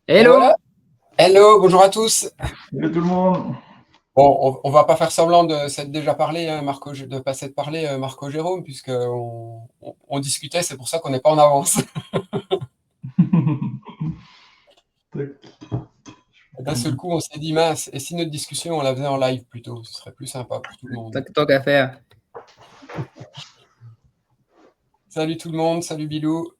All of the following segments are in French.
Et Hello! voilà. Hello, bonjour à tous. Salut tout le monde. Bon, on va pas faire semblant de s'être déjà parlé, hein, de pas s'être parlé, Marco Jérôme, puisque on discutait, c'est pour ça qu'on n'est pas en avance. Tac. Et d'un seul coup, on s'est dit, mince, et si notre discussion, on la faisait en live plutôt, ce serait plus sympa pour tout le monde. Tant qu'à faire. Salut tout le monde, salut Bilou.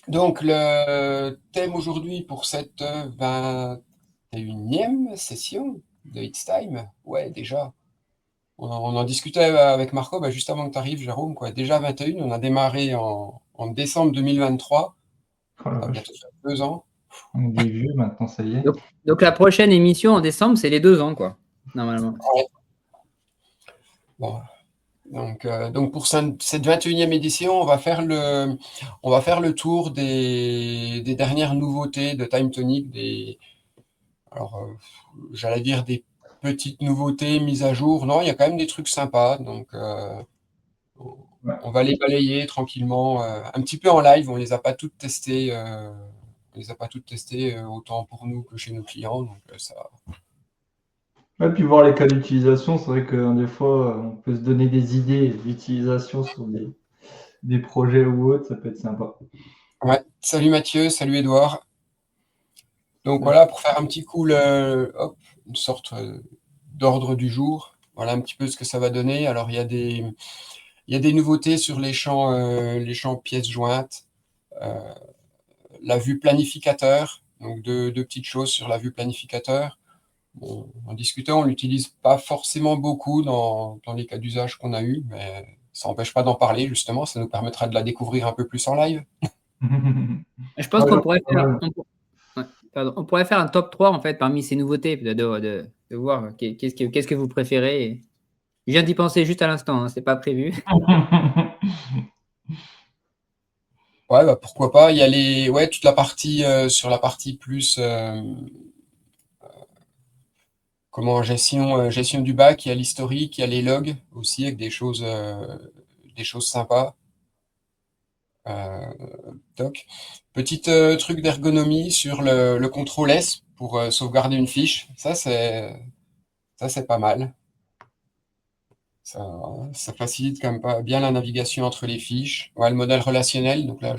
Donc, le thème aujourd'hui pour cette 21e session de It's Time, ouais, déjà. On en discutait avec Marco juste avant que tu arrives, Jérôme, quoi. Déjà 21, on a démarré en décembre 2023. Oh la Ça va vache. bientôt faire 2 ans. On est des vieux maintenant, ça y est. Donc la prochaine émission en décembre, c'est les 2 ans, quoi, normalement. Ouais. Bon. Donc pour cette 21e édition, on va faire le tour des dernières nouveautés de Time Tonic. Alors, j'allais dire des petites nouveautés mises à jour. Non, il y a quand même des trucs sympas. Donc, Ouais. on va les balayer tranquillement, un petit peu en live. On les a pas toutes testées. On les a pas toutes testées, autant pour nous que chez nos clients. Donc, ça. Et puis voir les cas d'utilisation, c'est vrai que des fois, on peut se donner des idées d'utilisation sur des projets ou autres, ça peut être sympa. Ouais. Salut Mathieu, salut Edouard. Donc Ouais. voilà, pour faire un petit coup, une sorte d'ordre du jour. Voilà un petit peu ce que ça va donner. Alors, il y a des nouveautés sur les champs pièces jointes, euh, la vue planificateur. Donc, deux petites choses sur la vue planificateur. Bon, en discutant, on ne l'utilise pas forcément beaucoup dans les cas d'usage qu'on a eu, mais ça n'empêche pas d'en parler, justement. Ça nous permettra de la découvrir un peu plus en live. Je pense Ouais, qu'on j'en pourrait ai pas faire, mal. ouais, pardon, on pourrait faire un top 3 en fait parmi ces nouveautés, de voir qu'est-ce que vous préférez. Je viens d'y penser juste à l'instant, hein, c'est pas prévu. Ouais, bah, pourquoi pas. Il y a toute la partie sur la partie plus gestion du bac. Il y a l'historique, il y a les logs aussi avec des choses sympas. Euh, Toc. Petit truc d'ergonomie sur le contrôle S pour sauvegarder une fiche. Ça, c'est pas mal. Ça, ça facilite quand même pas bien la navigation entre les fiches. Ouais, le modèle relationnel, donc là,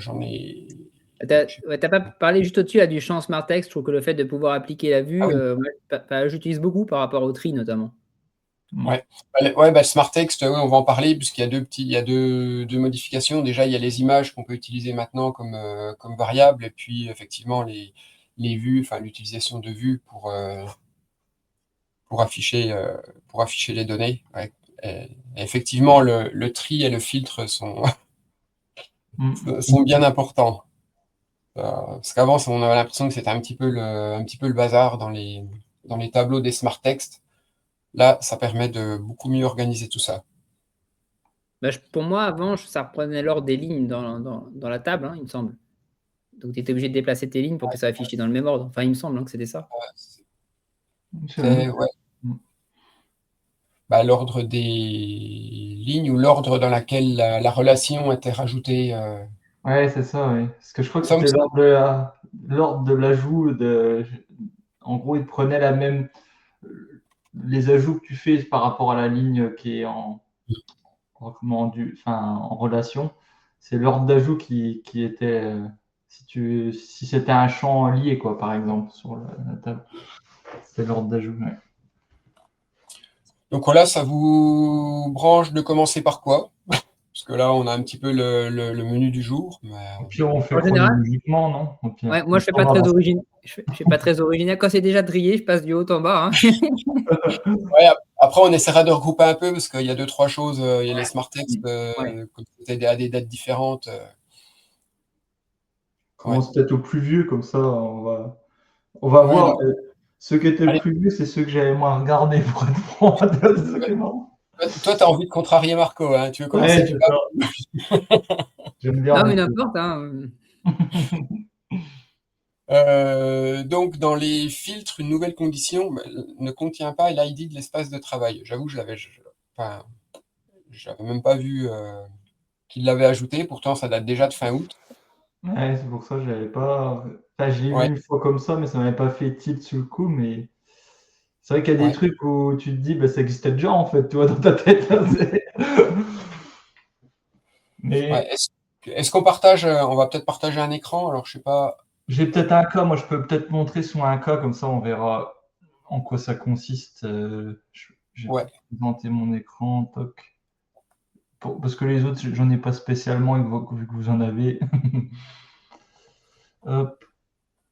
T'as pas parlé juste au-dessus là, du champ Smart Text. Je trouve que le fait de pouvoir appliquer la Ah vue, oui, j'utilise beaucoup par rapport au tri notamment. ouais. Le Smart Text, ouais, on va en parler puisqu'il y a il y a deux modifications. Déjà, il y a les images qu'on peut utiliser maintenant comme variables et puis effectivement les vues, enfin l'utilisation de vues pour afficher, euh, pour afficher les données. Ouais. Et effectivement, le tri et le filtre sont bien importants. Parce qu'avant, on avait l'impression que c'était un petit peu le bazar dans les tableaux des smart texts. Là, ça permet de beaucoup mieux organiser tout ça. Bah, pour moi, avant, ça reprenait l'ordre des lignes dans la table, hein, il me semble. Donc tu étais obligé de déplacer tes lignes pour que ça affiche dans le même ordre. Enfin, il me semble que c'était ça. Je sais même Ouais, pas. bah, l'ordre des lignes ou l'ordre dans lequel la relation était rajoutée. Ouais, c'est ça, ouais. Parce que je crois que Ça me c'était semble- l'ordre de l'ajout en gros, il prenait les ajouts que tu fais par rapport à la ligne qui est en relation. C'est l'ordre d'ajout qui était, si c'était un champ lié, quoi, par exemple, sur la table. C'est l'ordre d'ajout, ouais. Donc voilà, ça vous branche de commencer par quoi? Parce que là, on a un petit peu le menu du jour. Au pire, on fait En général, chronologiquement, non? Au pire. ouais, moi Comme je fais ça, on pas très avance. original. Je fais pas très original. Quand c'est déjà drillé, je passe du haut en bas, hein. Ouais, après, on essaiera de regrouper un peu parce qu'il y a deux, trois choses. Il y a les smart texts, Ouais. comme c'était à des dates différentes. Ouais. Commence peut-être au plus vieux, comme ça, on va Ouais, voir. alors, Ceux qui étaient le allez, plus vieux, c'est ceux que j'avais moins regardés, pour être franc. C'est ceux qui marrant. toi, tu as envie de contrarier Marco, hein. Tu veux commencer Ouais, du c'est bas. ça. J'aime bien Non, mais les n'importe, hein. Donc, dans les filtres, une nouvelle condition ne contient pas l'ID de l'espace de travail. J'avoue, enfin, j'avais même pas vu qu'il l'avait ajouté. Pourtant, ça date déjà de fin août. Ouais, c'est pour ça que je l'avais pas. Enfin, je l'ai vu Ouais, une fois comme ça, mais ça m'avait pas fait tilt sur le coup. Mais c'est vrai qu'il y a des ouais, trucs où tu te dis, bah, ça existait déjà en fait, tu vois, dans ta tête. ouais. Mais Est-ce qu'on partage, on va peut-être partager un écran, alors je sais pas. j'ai peut-être un cas, moi je peux peut-être montrer sur un cas, comme ça on verra en quoi ça consiste. Je vais Ouais, présenter mon écran, toc. Parce que les autres, j'en ai pas spécialement, vu que vous en avez. Hop.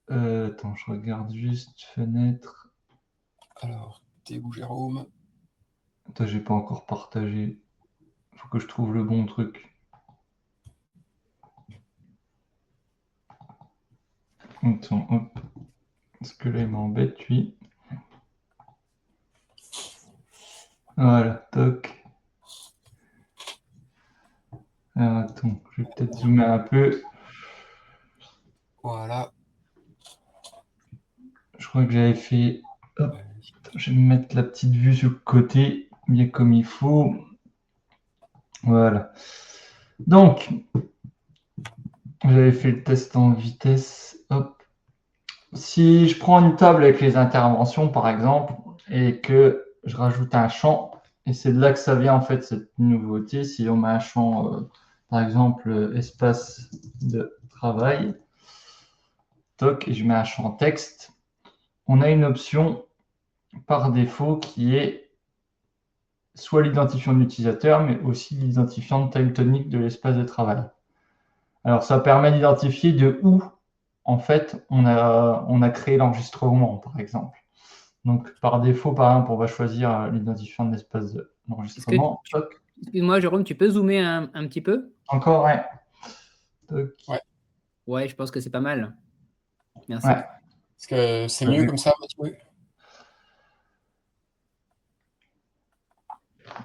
Attends, je regarde juste fenêtre. alors, t'es où, Jérôme? Attends, j'ai pas encore partagé. Faut que je trouve le bon truc. Attends, hop. Parce que là, il m'embête, lui. Voilà, toc. Alors, attends, je vais peut-être zoomer un peu. Voilà. Je crois que j'avais fait. Hop, attends, je vais me mettre la petite vue sur le côté, bien comme il faut. Voilà. Donc, j'avais fait le test en vitesse. Hop. Si je prends une table avec les interventions, par exemple, et que je rajoute un champ, et c'est de là que ça vient en fait cette nouveauté. Si on met un champ, par exemple, espace de travail, toc, et je mets un champ texte, on a une option par défaut qui est soit l'identifiant de l'utilisateur, mais aussi l'identifiant tectonique de l'espace de travail. Alors, ça permet d'identifier de où, en fait, on a créé l'enregistrement, par exemple. Donc, par défaut, par exemple, on va choisir l'identifiant de l'espace Est-ce que, d'enregistrement. excuse-moi, Jérôme, tu peux zoomer un petit peu? Encore, ouais. Toc. Ouais. Ouais, je pense que c'est pas mal. Merci. Ouais. Est-ce que c'est mieux comme ça, Mathieu?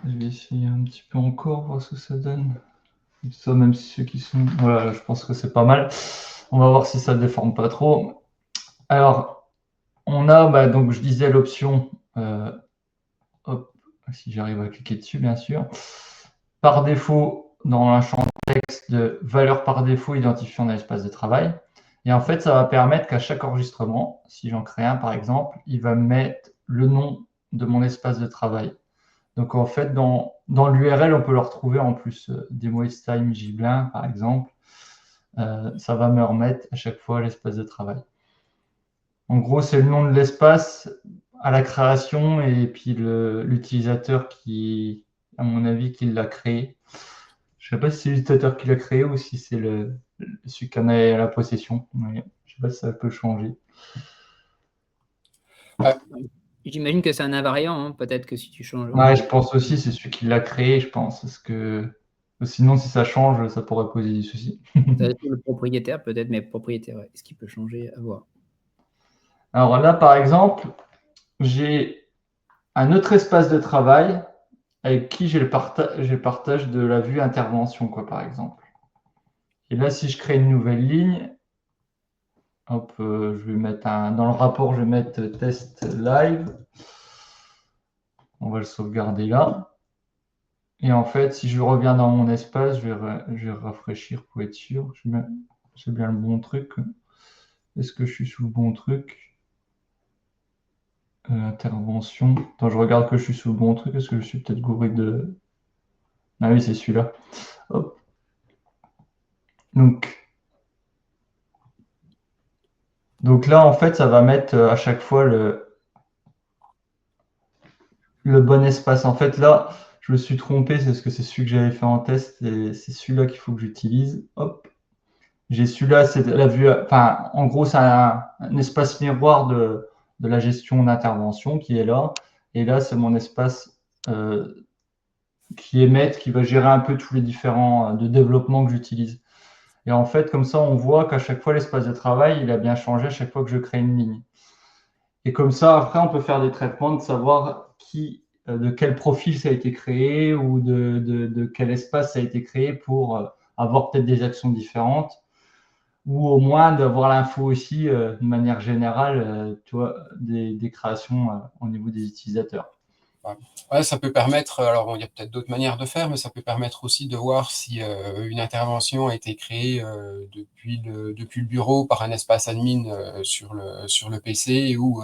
Je vais essayer un petit peu encore, voir ce que ça donne. Ça, même si ceux qui sont. Voilà, je pense que c'est pas mal. On va voir si ça ne déforme pas trop. Alors, on a, donc, je disais l'option. Hop, si j'arrive à cliquer dessus, bien sûr. Par défaut, dans un champ texte de valeur par défaut identifiant dans l'espace de travail. Et en fait, ça va permettre qu'à chaque enregistrement, si j'en crée un par exemple, il va me mettre le nom de mon espace de travail. Donc en fait, dans l'URL, on peut le retrouver en plus. DemoIsTime Gibelin, par exemple, ça va me remettre à chaque fois l'espace de travail. En gros, c'est le nom de l'espace à la création et puis l'utilisateur qui, à mon avis, qui l'a créé. Je ne sais pas si c'est l'utilisateur qui l'a créé ou si c'est celui qui en a la possession. Mais je ne sais pas si ça peut changer. J'imagine que c'est un invariant, hein. Peut-être que si tu changes. Ouais, je pense aussi c'est celui qui l'a créé, je pense. Parce que sinon, si ça change, ça pourrait poser des soucis. Ça va être le propriétaire, peut-être, mais propriétaire, ouais. Est-ce qu'il peut changer? À voir. Alors là, par exemple, j'ai un autre espace de travail avec qui j'ai le partage de la vue intervention, quoi, par exemple. Et là, si je crée une nouvelle ligne, hop, je vais mettre dans le rapport, je vais mettre test live. On va le sauvegarder là. Et en fait, si je reviens dans mon espace, je vais rafraîchir pour être sûr. J'ai bien le bon truc. Est-ce que je suis sous le bon truc? Intervention. Attends, je regarde que je suis sous le bon truc. Est-ce que je suis peut-être gouré de. Ah oui, c'est celui-là. Hop. Donc là, en fait, ça va mettre à chaque fois le bon espace. En fait, là, je me suis trompé, c'est parce que c'est celui que j'avais fait en test et c'est celui-là qu'il faut que j'utilise. Hop. J'ai celui-là, c'est la vue. Enfin, en gros, c'est un espace miroir de la gestion d'intervention qui est là. Et là, c'est mon espace qui est maître, qui va gérer un peu tous les différents de développement que j'utilise. Et en fait, comme ça, on voit qu'à chaque fois, l'espace de travail, il a bien changé à chaque fois que je crée une ligne. Et comme ça, après, on peut faire des traitements de savoir de quel profil ça a été créé ou de quel espace ça a été créé pour avoir peut-être des actions différentes ou au moins d'avoir l'info aussi de manière générale, tu vois, des créations au niveau des utilisateurs. Ouais, ça peut permettre, alors il y a peut-être d'autres manières de faire, mais ça peut permettre aussi de voir si une intervention a été créée depuis le bureau par un espace admin sur le PC ou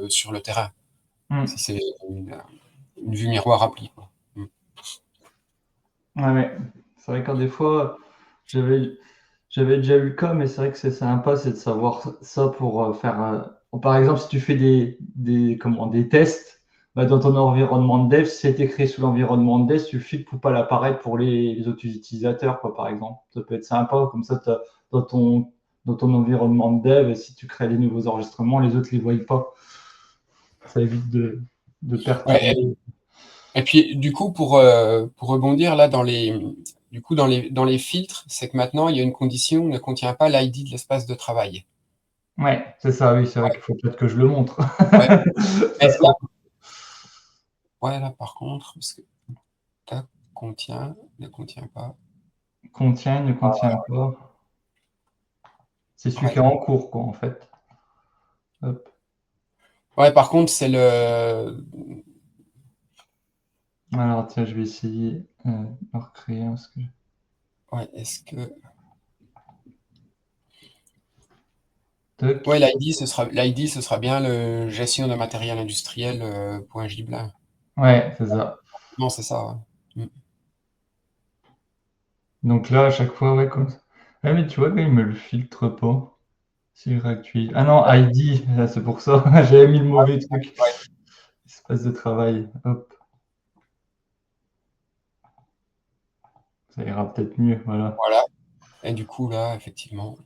sur le terrain, si c'est une vue miroir appli, quoi. Ouais. C'est vrai qu'en des fois, j'avais déjà eu le cas, mais c'est vrai que c'est sympa, c'est de savoir ça pour faire. Par exemple, si tu fais des tests, bah, dans ton environnement de dev, si c'est créé sous l'environnement de dev, il suffit de pas l'apparaître pour les autres utilisateurs, quoi, par exemple. Ça peut être sympa, comme ça, dans ton environnement de dev, et si tu crées des nouveaux enregistrements, les autres ne les voient pas. Ça évite de Ouais, perturber. et puis du coup, pour rebondir là dans les filtres, c'est que maintenant il y a une condition ne contient pas l'ID de l'espace de travail. Ouais, c'est ça, oui, c'est vrai qu'il faut peut-être que je le montre. Ouais. Ça Mais serait ouais, là par contre, parce que ça ne contient pas. contient, ne contient pas. C'est celui qui Ouais. est en cours, quoi, en fait. Hop. Ouais, par contre, c'est le. Alors, tiens, je vais essayer de recréer. Parce que... Ouais, est-ce que. Toc. Ouais, l'ID, ce sera bien le gestion de matériel industriel .jblin. Ouais, c'est ça. Non, c'est ça. Ouais. Donc là, à chaque fois, ouais, comme ça. Ah, mais tu vois, quand il me le filtre pas. Si je réactualise. Ah non, ID, là, c'est pour ça. J'avais mis le mauvais truc. Ouais. Espace de travail. Hop, ça ira peut-être mieux. Voilà. Voilà. Et du coup, là, effectivement.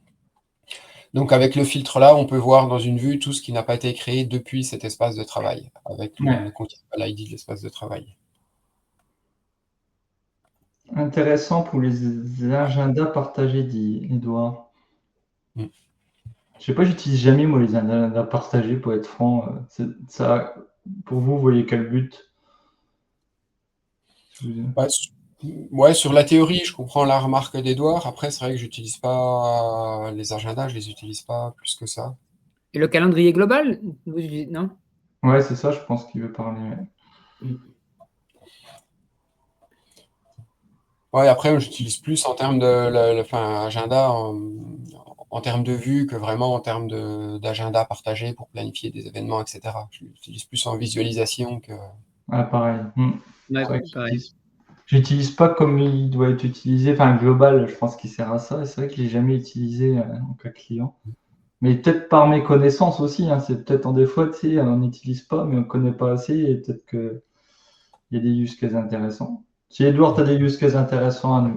Donc, avec le filtre là, on peut voir dans une vue tout ce qui n'a pas été créé depuis cet espace de travail, avec le Ouais. ne contient pas l'ID de l'espace de travail. Intéressant pour les agendas partagés, dit Edouard. Mm. Je sais pas, j'utilise jamais moi les agendas partagés pour être franc. Ça, pour vous, vous voyez quel but? Ouais, ouais, sur la théorie, je comprends la remarque d'Edouard. Après, c'est vrai que j'utilise pas les agendas, je les utilise pas plus que ça. Et le calendrier global? Non? Ouais, c'est ça, je pense qu'il veut parler. Ouais. Ouais, après, j'utilise plus en termes enfin, agenda en termes de vue que vraiment en termes d'agenda partagé pour planifier des événements, etc. Je l'utilise plus en visualisation que. Ah, pareil. Ouais, C'est vrai que pareil. j'utilise pas comme il doit être utilisé. Enfin, global, je pense qu'il sert à ça. Et c'est vrai que je l'ai jamais utilisé en cas client. Mais peut-être par mes connaissances aussi. Hein, c'est peut-être en des fois, tu sais, on n'utilise pas, mais on connaît pas assez. Et peut-être qu'il y a des use cases intéressants. Si Edouard, tu as des use cases intéressants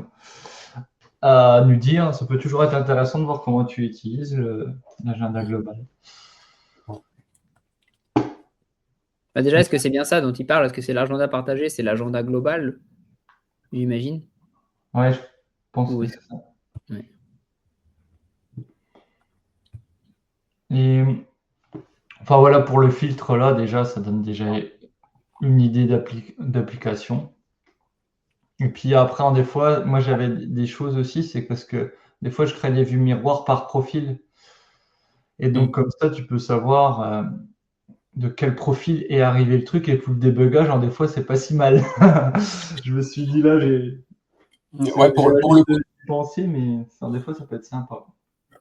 à nous dire, ça peut toujours être intéressant de voir comment tu utilises l'agenda global. Bah déjà, est-ce que c'est bien ça dont il parle? Est-ce que c'est l'agenda partagé? C'est l'agenda global, j'imagine? Ouais, je pense Ou que est-ce- c'est ça. ouais. Et enfin voilà, pour le filtre là, déjà, ça donne déjà une idée d'application. Et puis après, des fois, moi j'avais des choses aussi, c'est parce que des fois je crée des vues miroirs par profil. Et Mm. donc comme ça, tu peux savoir de quel profil est arrivé le truc et pour le débugage, des fois, c'est pas si mal. Je me suis dit là, c'est Ouais, pour le réaliste coup, de penser, mais des fois, ça peut être sympa.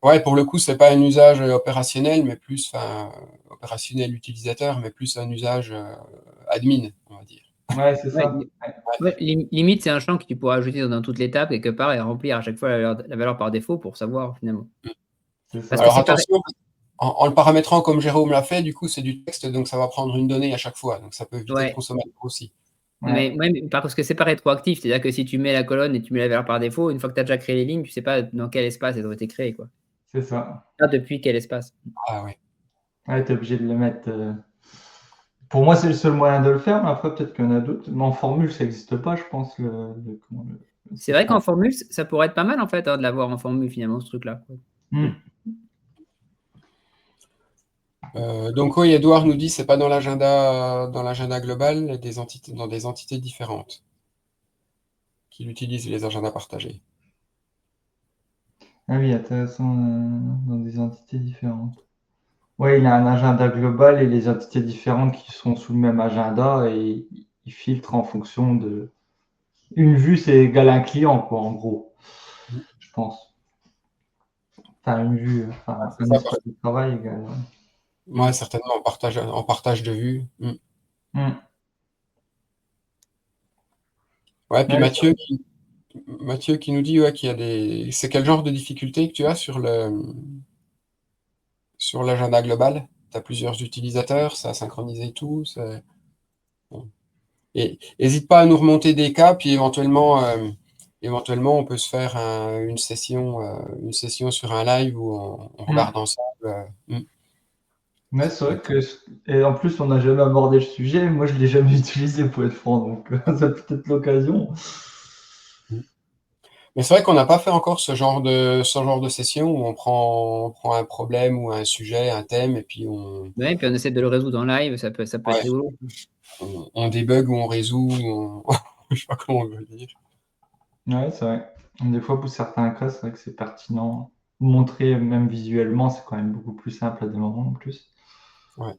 ouais, pour le coup, c'est pas un usage opérationnel, mais plus, enfin, opérationnel utilisateur, mais plus un usage admin, on va dire. Ouais, c'est Ouais, ça. ouais, limite, c'est un champ que tu pourras ajouter dans toute l'étape quelque part et remplir à chaque fois la valeur par défaut pour savoir finalement. C'est Parce que ça. Alors c'est pareil. attention, en le paramétrant comme Jérôme l'a fait, du coup, c'est du texte, donc ça va prendre une donnée à chaque fois, donc ça peut vite être Ouais. consommateur aussi. Ouais, Mais parce que c'est pas rétroactif, c'est-à-dire que si tu mets la colonne et tu mets la valeur par défaut, une fois que tu as déjà créé les lignes, tu sais pas dans quel espace elles ont été créées, quoi. c'est ça. Ah, depuis quel espace. Ah ouais. Ouais, t'es obligé de le mettre. Pour moi, c'est le seul moyen de le faire, mais après, peut-être qu'il y en a d'autres. Mais en formule, ça n'existe pas, je pense, le C'est vrai système. qu'en formule, ça pourrait être pas mal en fait de l'avoir en formule finalement ce truc-là. Hmm. Donc oui, Edouard nous dit c'est pas dans l'agenda global dans des entités différentes qu'il utilise les agendas partagés. Ah oui, intéressant, dans des entités différentes. Ouais, il a un agenda global et les entités différentes qui sont sous le même agenda et il filtre en fonction de. Une vue, c'est égal à un client, quoi, en gros, je pense. Enfin, une vue, enfin, C'est un ça, espace de travail égal. ouais, certainement, en partage de vue. Hmm. Ouais, puis Ouais, Mathieu qui nous dit, ouais, qu'il y a des. C'est quel genre de difficulté que tu as sur l'agenda global? Tu as plusieurs utilisateurs, ça a synchronisé tout. Bon. Et n'hésite pas à nous remonter des cas, puis éventuellement, on peut se faire une session sur un live où on hmm. regarde ensemble. Ouais, c'est vrai que. Et en plus, on n'a jamais abordé le sujet. Moi, je ne l'ai jamais utilisé, pour être franc. Donc, ça peut être l'occasion. Mais c'est vrai qu'on n'a pas fait encore ce genre de session où on prend un problème ou un sujet, un thème, et puis Ouais, et puis on essaie de le résoudre en live, ça peut être ouais, rigolo. on débug ou on résout, je sais pas comment on veut dire. Ouais, c'est vrai. Des fois, pour certains cas, c'est vrai que c'est pertinent. Montrer, même visuellement, c'est quand même beaucoup plus simple à des moments en plus. Ouais.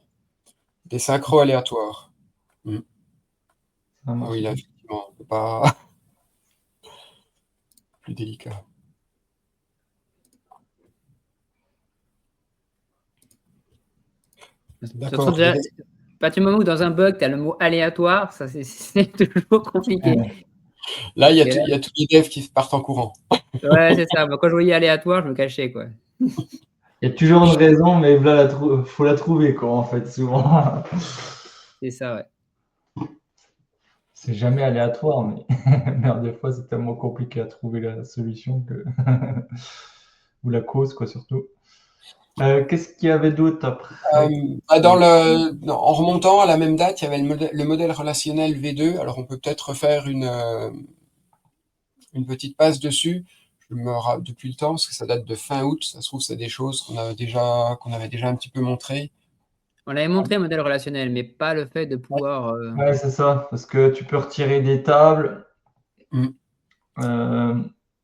Des synchros aléatoires. Mm. Ça Ah marche oui, là, bien. effectivement, c'est pas plus délicat. Surtout D'accord. déjà, à partir du moment où dans un bug, tu as le mot aléatoire, ça c'est toujours compliqué. Ouais. Là, il y a, Et tout- là, il y a tous les devs qui partent en courant. ouais, c'est ça. Moi, quand je voyais aléatoire, je me cachais, quoi. Il y a toujours une raison, mais là, faut la trouver, quoi, en fait, souvent. C'est ça, ouais. C'est jamais aléatoire, mais mais des fois, c'est tellement compliqué à trouver la solution que. Ou la cause, quoi, surtout. Qu'est-ce qu'il y avait d'autre après? En remontant à la même date, il y avait le modèle relationnel V2. Alors, on peut peut-être refaire une petite passe dessus. Je me rappelle depuis le temps, parce que ça date de fin août. Ça se trouve, c'est des choses qu'on avait déjà un petit peu montré. On avait montré un modèle relationnel, mais pas le fait de pouvoir. Ouais, c'est ça, parce que tu peux retirer des tables. Mm. Euh,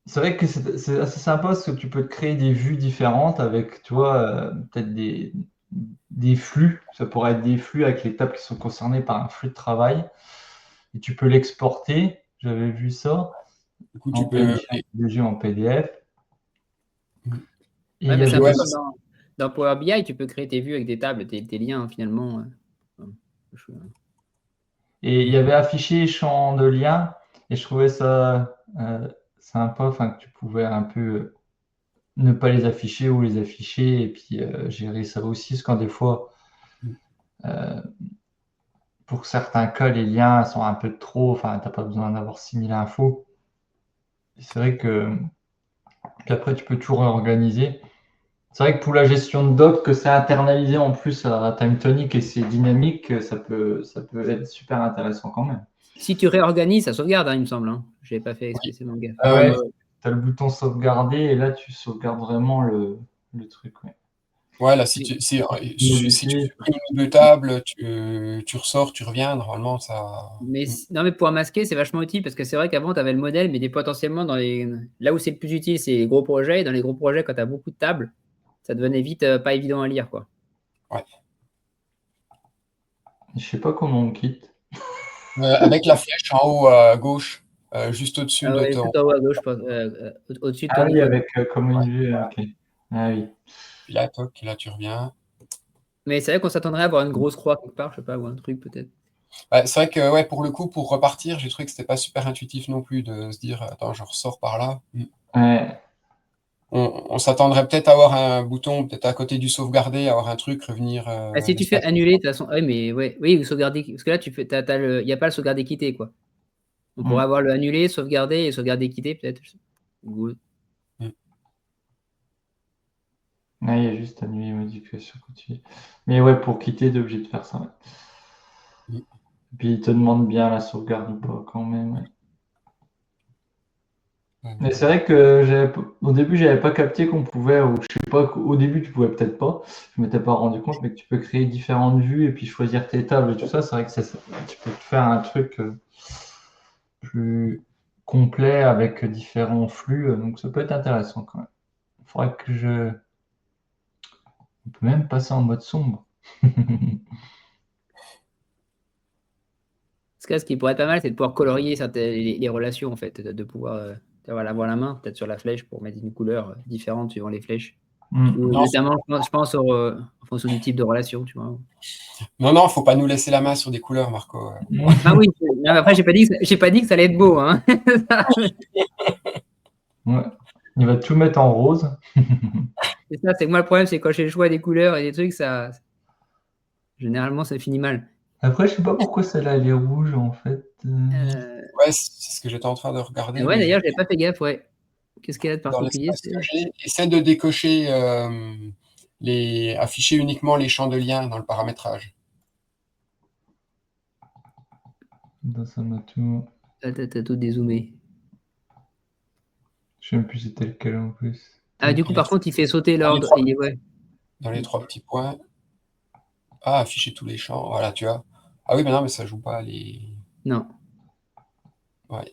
c'est vrai que c'est assez sympa parce que tu peux te créer des vues différentes avec, tu vois, peut-être des flux. Ça pourrait être des flux avec les tables qui sont concernées par un flux de travail. Et tu peux l'exporter. J'avais vu ça Du coup, en tu peux. PNG, en PDF. Mm. Et Ouais, il y mais c'est un Puis avait peu ouais, comme dans Power BI, tu peux créer tes vues avec des tables, tes liens, finalement. Je- Et il y avait affiché champ de lien. Et je trouvais ça sympa, enfin, que tu pouvais un peu ne pas les afficher ou les afficher et puis gérer ça aussi. Parce que des fois, euh, pour certains cas, les liens sont un peu trop, enfin, tu n'as pas besoin d'avoir 6000 infos. Et c'est vrai qu'après, tu peux toujours réorganiser. C'est vrai que pour la gestion de doc, que c'est internalisé en plus à TimeTonic et c'est dynamique, ça peut être super intéressant quand même. Si tu réorganises, ça sauvegarde, hein, il me semble. Hein. Je n'avais pas fait Oui. spécialement gaffe. Ah Euh, ouais, tu as le bouton sauvegarder et là, tu sauvegardes vraiment le truc. Ouais. voilà, si tu Modifier. supprimes une ou deux tables, tu ressors, tu reviens, normalement, ça. Mais Mm. non, mais pour masquer, c'est vachement utile parce que c'est vrai qu'avant, tu avais le modèle, mais potentiellement, là où c'est le plus utile, c'est les gros projets. Et dans les gros projets, quand tu as beaucoup de tables, ça devenait vite pas évident à lire, quoi. Ouais. Je sais pas comment on quitte. Avec la flèche en haut à gauche, juste au-dessus Ah de ouais, tout ton. en haut à gauche, je pense, au-dessus de Ah ton oui, icône. avec comme une vue. Ok. Ah oui. Puis là, toc, là, tu reviens. Mais c'est vrai qu'on s'attendrait à avoir une grosse croix quelque part, je sais pas, ou un truc peut-être. Ouais, c'est vrai que ouais, pour le coup, pour repartir, j'ai trouvé que c'était pas super intuitif non plus de se dire, attends, je ressors par là. Mm. Ouais. On s'attendrait peut-être à avoir un bouton, peut-être à côté du sauvegarder, avoir un truc, revenir Ah, si tu fais l'espace. annuler, de toute façon. Ah oui, mais ouais, oui, ou sauvegarder. Parce que là, il n'y a pas le sauvegarder quitter, quoi. On pourrait Mm. avoir le annuler, sauvegarder et sauvegarder quitter, peut-être. Ou- Mm. Ouais, il y a juste annuler modification continue. Mais ouais, pour quitter, t'es obligé de faire ça. Ouais. Mm. Puis il te demande bien la sauvegarde ou pas quand même. Ouais. Mais c'est vrai que au début, j'avais pas capté qu'on pouvait, ou je sais pas, au début, tu pouvais peut-être pas. Je m'étais pas rendu compte, mais que tu peux créer différentes vues et puis choisir tes tables et tout ça. C'est vrai que tu peux te faire un truc plus complet avec différents flux. Donc ça peut être intéressant quand même. Il faudrait que On peut même passer en mode sombre. Ce qui pourrait être pas mal, c'est de pouvoir colorier les relations, en fait, de pouvoir avoir la main, peut-être sur la flèche, pour mettre une couleur différente suivant les flèches. Ou, notamment, je pense en fonction du type de relation, tu vois. Non, faut pas nous laisser la main sur des couleurs, Marco. Ah oui, non, après, j'ai pas dit que ça allait être beau. Hein. Ouais. Il va tout mettre en rose. C'est ça, c'est que moi, le problème, c'est quand j'ai le choix des couleurs et des trucs, généralement, ça finit mal. Après, je sais pas pourquoi celle-là, elle est rouge, en fait. Ouais, c'est ce que j'étais en train de regarder. Ouais, d'ailleurs, j'avais pas fait gaffe, ouais. Qu'est-ce qu'il y a de Dans particulier? l'espace caché, essaie de décocher afficher uniquement les champs de lien dans le paramétrage. Dans ça m'a tout. T'as tout dézoomé. Je sais même plus c'était lequel en plus. Ah, du coup, par contre, il fait sauter l'ordre. Ouais. Dans les 3 petits points. Ah, afficher tous les champs. Voilà, tu vois. Ah oui, mais non, mais ça joue pas les. Non. Ouais.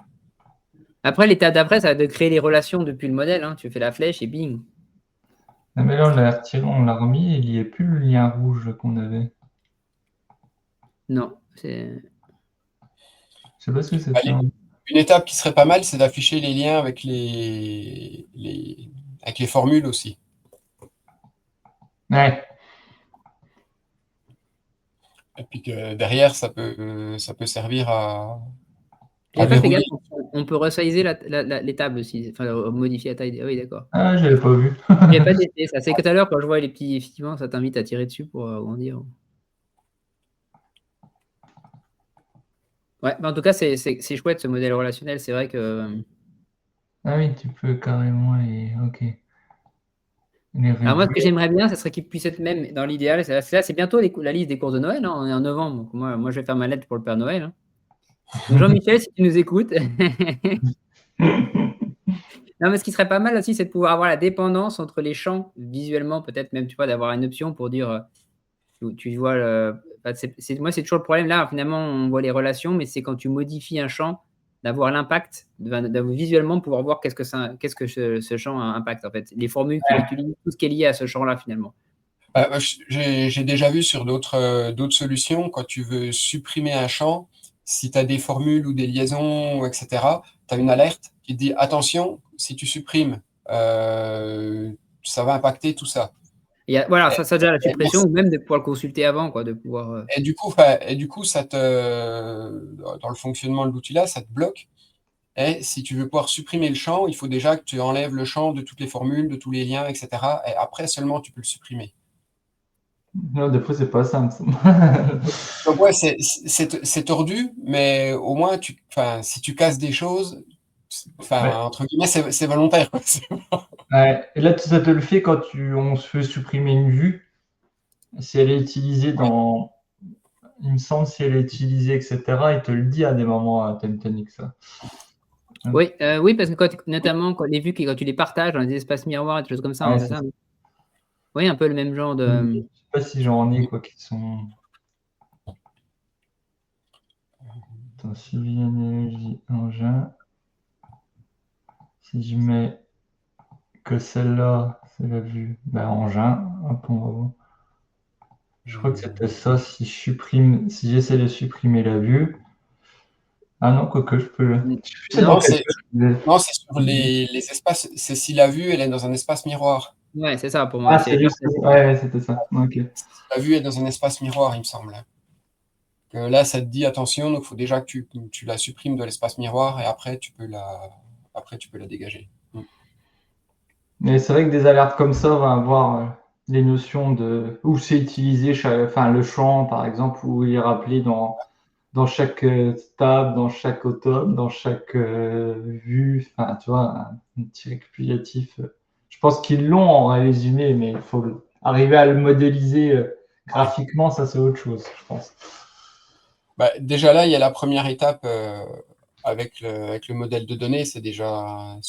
Après, l'étape d'après, ça va de créer les relations depuis le modèle. Hein. Tu fais la flèche et bing. Ah, mais là, on l'a retiré, on l'a remis, et il n'y a plus le lien rouge qu'on avait. Non. Je sais pas ce que c'est ça. Une étape qui serait pas mal, c'est d'afficher les liens avec avec les formules aussi. Ouais. Et puis que derrière, ça peut servir à verrouiller. verrouiller. On peut resizer les tables aussi, enfin modifier la taille. Oui, d'accord. Ah, je l'avais pas vu. J'ai pas testé ça. C'est que tout à l'heure, quand je vois les petits, effectivement, ça t'invite à tirer dessus pour agrandir. Ouais, en tout cas, c'est chouette ce modèle relationnel. C'est vrai que. Ah oui, tu peux carrément les. Ok. Alors moi, ce que j'aimerais bien, ce serait qu'il puisse être même dans l'idéal. C'est bientôt la liste des courses de Noël, hein, on est en novembre. Donc moi, je vais faire ma lettre pour le Père Noël. Hein. Donc Jean-Michel, si tu nous écoutes. Non, mais ce qui serait pas mal aussi, c'est de pouvoir avoir la dépendance entre les champs, visuellement, peut-être même, tu vois, d'avoir une option pour dire, tu vois, moi, c'est toujours le problème. Là, finalement, on voit les relations, mais c'est quand tu modifies un champ, d'avoir l'impact, visuellement pouvoir voir qu'est-ce que ce champ impacte, en fait. Les formules qu'il utilise, tout ce qui est lié à ce champ-là, finalement. J'ai déjà vu sur d'autres solutions, quand tu veux supprimer un champ, si tu as des formules ou des liaisons, etc., tu as une alerte qui te dit attention, si tu supprimes, ça va impacter tout ça. Voilà, ça déjà la suppression, ou même de pouvoir le consulter avant, quoi, de pouvoir. Et du coup, ça dans le fonctionnement de l'outil là, ça te bloque. Et si tu veux pouvoir supprimer le champ, il faut déjà que tu enlèves le champ de toutes les formules, de tous les liens, etc. Et après seulement tu peux le supprimer. Non, des fois, c'est pas simple. Donc ouais, c'est tordu, mais au moins, si tu casses des choses, entre guillemets, c'est volontaire. Quoi. Ouais. Et là, ça te le fait quand on se fait supprimer une vue. Si elle est utilisée dans. Il me semble, si elle est utilisée, etc., il te le dit à des moments à Temtonic, ça. Oui, parce que notamment quand les vues, quand tu les partages dans les espaces miroirs et des choses comme ça, Ouais, c'est ça. Oui, un peu le même genre de. Je sais pas si j'en ai, quoi, qui sont. Attends, suivi analogie engin. Si je mets que celle-là, c'est la vue, engin, hop, on va voir. Je crois que c'était ça. Si j'essaie de supprimer la vue. Ah non, quoique je peux. Non, c'est sur les espaces. C'est si la vue, elle est dans un espace miroir. Ouais, c'est ça pour moi. Ah, c'est juste. Ouais, c'était ça. Ok. La vue est dans un espace miroir, il me semble. Là, ça te dit attention, donc il faut déjà que tu la supprimes de l'espace miroir et après tu peux la dégager. Mais c'est vrai que des alertes comme ça vont avoir les notions de où c'est utilisé, le champ par exemple, où il est rappelé dans chaque table, dans chaque automne, dans chaque vue. Enfin, tu vois, un petit récapitulatif. Je pense qu'ils l'ont en résumé, mais il faut arriver à le modéliser graphiquement, ça c'est autre chose, je pense. Déjà là, il y a la première étape avec le modèle de données, c'est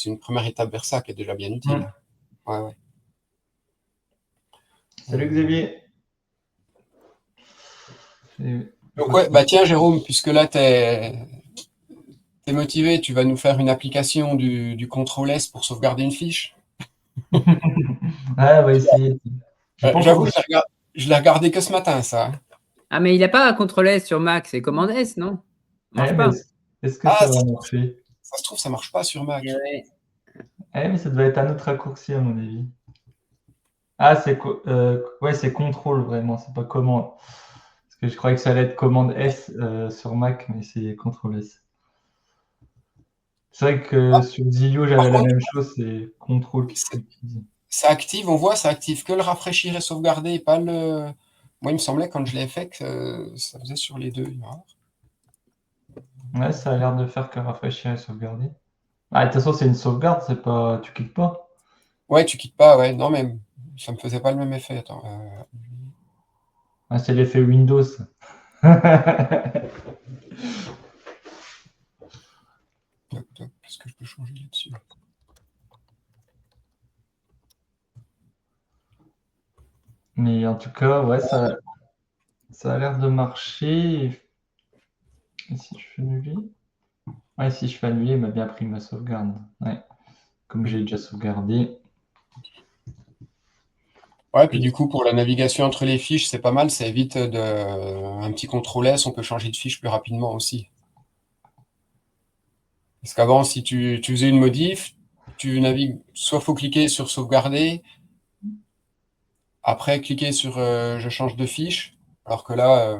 une première étape vers ça qui est déjà bien utile. Ouais. Salut Xavier. Donc tiens Jérôme, puisque là t'es motivé, tu vas nous faire une application du CTRL S pour sauvegarder une fiche. On va essayer. J'avoue, je l'ai regardé que ce matin, ça, hein. Ah, mais il a pas CTRL-S sur Mac, c'est commande S, non? Marche Mais pas. est-ce que Ah, ça va marcher? ça se trouve, ça marche pas sur Mac. Ouais. Mais ça doit être un autre raccourci, à mon avis. Ah, ouais, c'est contrôle, vraiment, c'est pas commande. Parce que je croyais que ça allait être commande S sur Mac, mais c'est contrôle S. C'est vrai que sur Zilio, Par j'avais la contre, même chose, c'est contrôle qu'il faut c'est- utiliser. ça active, on voit, ça active que le rafraîchir et sauvegarder, et pas le. Moi, il me semblait quand je l'ai fait que ça faisait sur les deux. Ouais, ça a l'air de faire que rafraîchir et sauvegarder. Ah, de toute façon, c'est une sauvegarde, c'est pas. Tu cliques pas. Ouais, tu quittes pas, ouais. Non, mais ça me faisait pas le même effet. Attends. Ah, c'est l'effet Windows. Qu'est-ce que je peux changer là-dessus? Mais en tout cas, ouais, ça a l'air de marcher. Et si je fais annuler? Ouais, si je fais annuler, il m'a bien pris ma sauvegarde. Ouais. Comme j'ai déjà sauvegardé. Ouais, puis du coup, pour la navigation entre les fiches, c'est pas mal. Ça évite un petit contrôle S. On peut changer de fiche plus rapidement aussi. Parce qu'avant, si tu faisais une modif, tu navigues, soit faut cliquer sur sauvegarder, après cliquer sur je change de fiche, alors que là,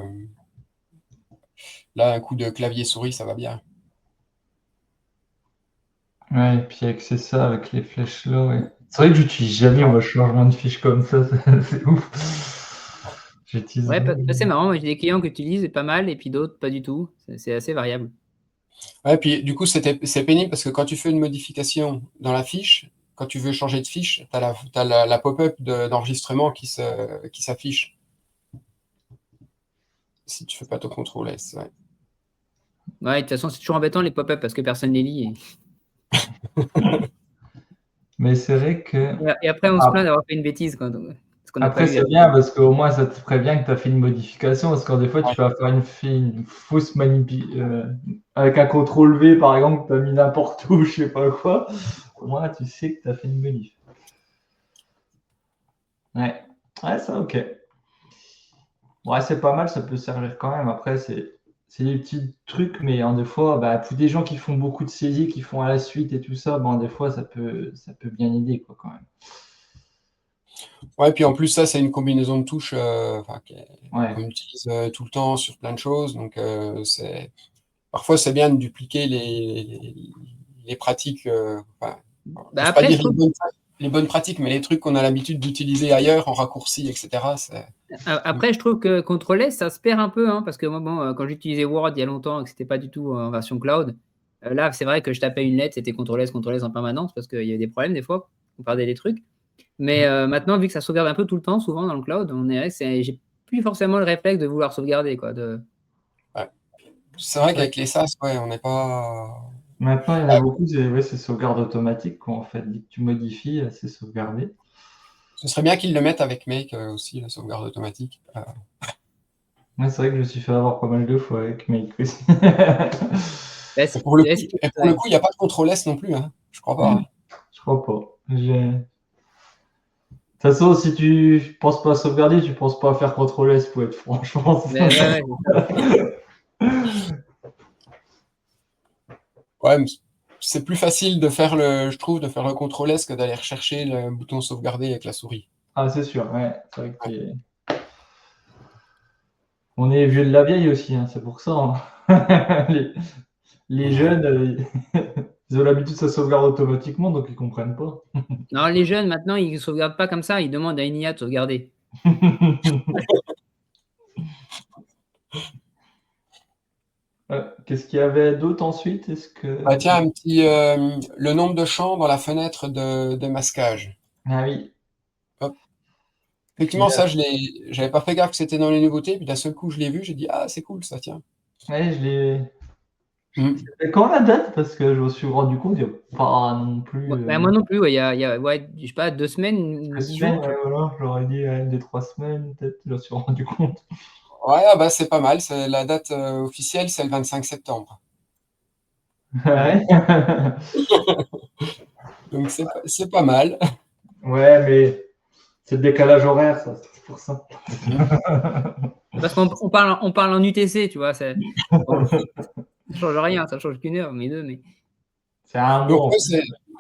un coup de clavier souris, ça va bien. Ouais, et puis avec c'est ça, avec les flèches là, ouais. C'est vrai que j'utilise jamais moi changement de fiche comme ça, c'est ouf. J'utilise Ouais, vraiment. c'est marrant. Moi, j'ai des clients qui utilisent pas mal et puis d'autres pas du tout. C'est assez variable. Ouais, puis du coup, c'est pénible parce que quand tu fais une modification dans la fiche, quand tu veux changer de fiche, tu as la pop-up d'enregistrement qui s'affiche si tu fais pas ton contrôle S. Ouais. Ouais, de toute façon, c'est toujours embêtant les pop-up parce que personne les lit. Mais c'est vrai que. Et après, on se plaint d'avoir fait une bêtise, quoi, parce qu'on n'a pas Après, lu la c'est bien parce qu'au moins ça te prévient que tu as fait une modification. Parce que des fois, tu vas faire une fausse manipulation avec un contrôle V par exemple, tu as mis n'importe où, je sais pas quoi. Au moins, tu sais que tu as fait une modif. Ouais, ouais, ça, ok. Ouais, c'est pas mal, ça peut servir quand même. Après, c'est des petits trucs, mais des fois, bah, pour des gens qui font beaucoup de saisies, qui font à la suite et tout ça, bon, des fois, ça peut bien aider, quoi, quand même. Ouais, puis en plus, ça, c'est une combinaison de touches qu'on Ouais, utilise tout le temps sur plein de choses. Donc, parfois, c'est bien de dupliquer les pratiques. Bah J'ose pas après, je dire trouve, les bonnes pratiques, mais les trucs qu'on a l'habitude d'utiliser ailleurs en raccourci, etc. après, je trouve que CTRL S, ça se perd un peu, hein, parce que moi, bon, quand j'utilisais Word il y a longtemps et que c'était pas du tout en version cloud, là, c'est vrai que je tapais une lettre, c'était CTRL S en permanence parce qu'il y avait des problèmes des fois, on perdait des trucs. Mais maintenant, vu que ça sauvegarde un peu tout le temps, souvent dans le cloud, j'ai plus forcément le réflexe de vouloir sauvegarder, quoi. Ouais. C'est vrai Ouais. qu'avec les SAS, ouais, on n'est pas. maintenant, il y en a beaucoup, c'est sauvegarde automatique, quoi, en fait. Dès que tu modifies, c'est sauvegardé. Ce serait bien qu'ils le mettent avec Make aussi, la sauvegarde automatique. Ouais, c'est vrai que je me suis fait avoir pas mal de fois avec Make aussi. Bah, Et pour le coup, ouais. il n'y a pas de contrôle S non plus, hein. Je crois pas, hein. Je crois pas. De toute façon, si tu penses pas à sauvegarder, tu penses pas à faire CTRL S pour être franchement. Ouais, ouais, Ouais, mais c'est plus facile de faire je trouve, de faire le contrôle S que d'aller rechercher le bouton sauvegarder avec la souris. Ah, c'est sûr, ouais. C'est vrai Ouais. on est vieux de la vieille aussi, hein, c'est pour ça, hein. Les jeunes, ils ont l'habitude que ça sauvegarde automatiquement, donc ils comprennent pas. non, les jeunes, maintenant, ils ne sauvegardent pas comme ça. Ils demandent à une IA de sauvegarder. Qu'est-ce qu'il y avait d'autre ensuite? Est-ce que. Ah, tiens, le nombre de champs dans la fenêtre de masquage. Ah oui. Hop. Il Effectivement, a- ça, j'avais pas fait gaffe que c'était dans les nouveautés, puis d'un seul coup, je l'ai vu, j'ai dit, ah, c'est cool, ça, tiens. Ouais, je l'ai. Mm. Et quand la date? Parce que je me suis rendu compte, il n'y a pas non Ouais, plus. bah, moi non plus, ouais, ouais, je sais pas, 2 semaines, 10 Semaines, jours. ouais, voilà, j'aurais dit ouais, 2, 3 semaines, peut-être, je me suis rendu compte. Ouais, ah bah, c'est pas mal. La date officielle, c'est le 25 septembre. Ouais, Donc, c'est pas mal. ouais, mais C'est le décalage horaire, ça, c'est pour ça. Parce qu'on parle en UTC, tu vois. Bon, ça change rien, ça change qu'une heure, mais deux. Mais C'est un Donc, mois. ouais,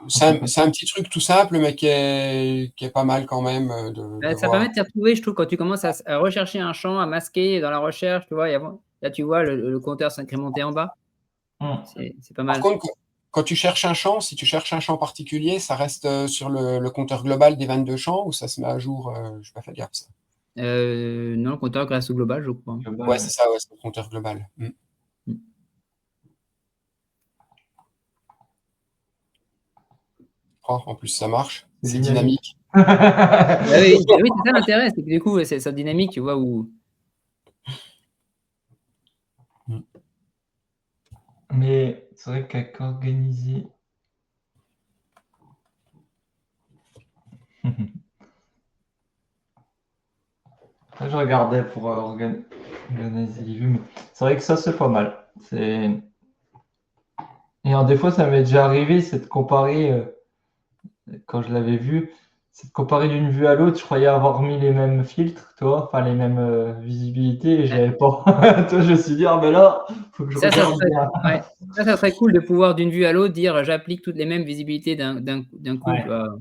c'est un petit truc tout simple, mais qui est pas mal quand même de ça permet voir. de s'y retrouver, je trouve, quand tu commences à rechercher un champ, à masquer dans la recherche, tu vois. Là, tu vois le compteur s'incrémenter en bas. C'est pas Par mal. contre, quand tu cherches un champ, si tu cherches un champ particulier, ça reste sur le compteur global des 22 champs ou ça se met à jour? Je n'ai pas fait gaffe, ça. Non, le compteur reste au global, je crois. Ouais, c'est ça, ouais, c'est le compteur global. Oh, en plus, ça marche. C'est dynamique. Ah oui, c'est ça l'intérêt, c'est que du coup, c'est sa dynamique, tu vois, où. Mais c'est vrai qu'avec organiser. Là, je regardais pour organiser les vues, mais c'est vrai que ça, c'est pas mal. Et alors, des fois, ça m'est déjà arrivé, c'est de comparer, quand je l'avais vu, c'est de comparer d'une vue à l'autre. Je croyais avoir mis les mêmes filtres, toi, enfin les mêmes visibilités, et j'avais pas. Toi, je me suis dit, ah ben là, faut que je Ça regarde serait, bien. ouais. Ça serait cool de pouvoir, d'une vue à l'autre, dire j'applique toutes les mêmes visibilités d'un coup, Ouais. tu vois.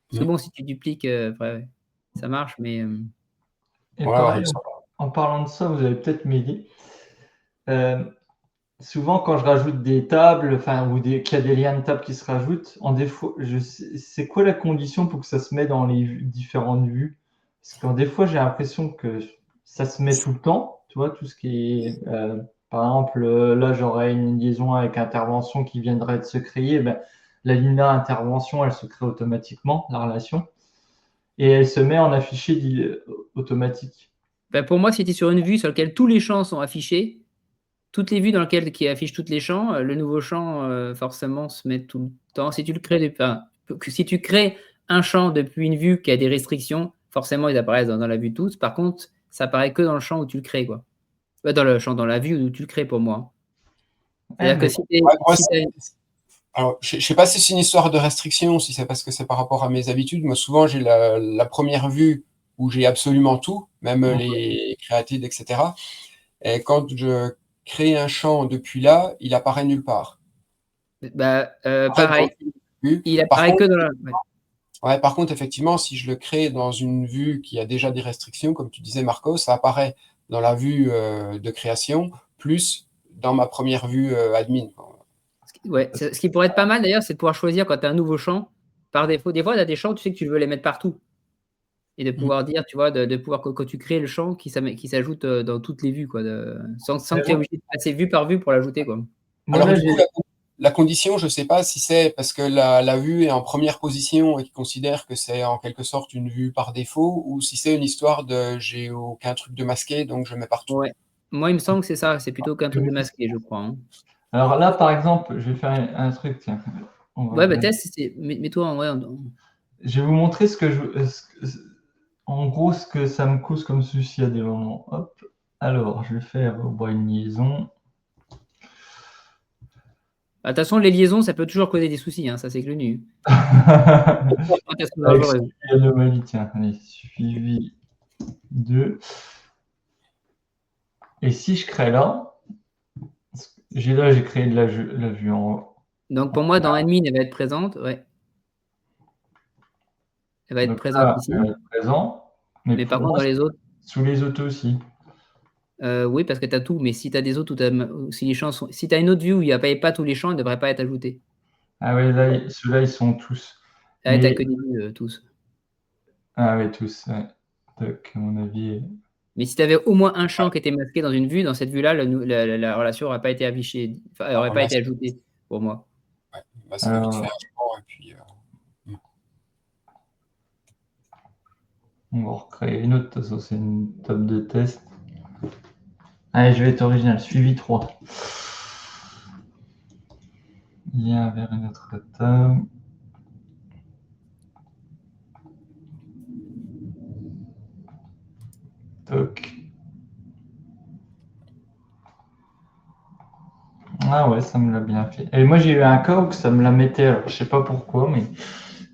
Parce que bon, si tu dupliques, après, ouais, ça marche, mais. Et Ouais, pareil, ouais, ça en parlant de ça, vous allez peut-être m'aider. Euh, Souvent, quand je rajoute des tables, enfin, ou qu'il y a des liens de tables qui se rajoutent, en défaut, c'est quoi la condition pour que ça se mette dans les différentes vues? Parce qu'en des fois, j'ai l'impression que ça se met tout le temps, tu vois, tout ce qui est, par exemple, là, j'aurais une liaison avec intervention qui viendrait de se créer, ben, la ligne là, intervention, elle se crée automatiquement, la relation, et elle se met en affiché automatique. Ben, pour moi, si tu es sur une vue sur laquelle tous les champs sont affichés, toutes les vues dans lesquelles qui affichent tous les champs, le nouveau champ, forcément, se met tout le temps. Si tu le crées si tu crées un champ depuis une vue qui a des restrictions, forcément, ils apparaissent dans la vue tous. Par contre, ça apparaît que dans le champ où tu le crées, quoi. Dans le champ, dans la vue où tu le crées, pour moi. Eh, C'est-à-dire que mais si Ouais, moi, tu alors, je ne sais pas si c'est une histoire de restriction, si c'est parce que c'est par rapport à mes habitudes. Moi, souvent, j'ai la première vue où j'ai absolument tout, même les créatives, etc. Et quand je crée un champ depuis là, il apparaît nulle part. bah, Apparaît dans pareil, aucune vue. il Par apparaît que contre, dans la. ouais, par contre, effectivement, si je le crée dans une vue qui a déjà des restrictions, comme tu disais, Marco, ça apparaît dans la vue de création, plus dans ma première vue admin. Ouais, ce qui pourrait être pas mal d'ailleurs, c'est de pouvoir choisir quand tu as un nouveau champ, par défaut. Des fois, tu as des champs, tu sais que tu veux les mettre partout. Et de pouvoir dire, tu vois, de pouvoir, quand tu crées le champ, qui s'ajoute dans toutes les vues, quoi, sans que tu es obligé de passer vue par vue pour l'ajouter, quoi. moi, Alors là, du coup, la condition, je ne sais pas si c'est parce que la vue est en première position et qu'il considère que c'est en quelque sorte une vue par défaut, ou si c'est une histoire de j'ai aucun truc de masqué, donc je mets partout. Ouais. Moi, il me semble que c'est ça, c'est plutôt qu'un truc de masqué, je crois, hein. Alors là, par exemple, je vais faire un truc, tiens. Ouais, bah test, mets-toi en vrai. Je vais vous montrer en gros, ce que ça me cause comme souci à des moments. Hop. Alors, je vais faire une liaison. De toute façon, les liaisons, ça peut toujours causer des soucis, hein, ça c'est connu. Avec l'anomalie, tiens, allez, suivi de. Et si je crée là, j'ai créé de la vue en haut. Donc pour moi, dans admin, elle va être présente, ouais. Elle va être Donc présente là, ici. elle va être présent. Mais par contre, dans les autres. Sous les autres aussi. Oui, parce que tu as tout, mais si tu as des autres où si les champs sont. Si tu as une autre vue où il n'y a pas tous les champs, ils ne devraient pas être ajoutés. Ah oui, là, ceux-là, ils sont tous. Ah, tu n'as que des vues, tous. Ah oui, tous, ouais. Donc, à mon avis. Mais si tu avais au moins un champ qui était masqué dans une vue, dans cette vue-là, la relation n'aurait pas été affichée, enfin, elle n'aurait pas été ajoutée pour moi. Ouais, bah, ça va vite faire un champ, et puis, on va recréer une autre, de toute façon, c'est une table de test. Allez, je vais être original. Suivi 3. Lien vers une autre table. Toc. Ah ouais, ça me l'a bien fait. Et moi, j'ai eu un cas où ça me la mettait. Alors, je sais pas pourquoi, mais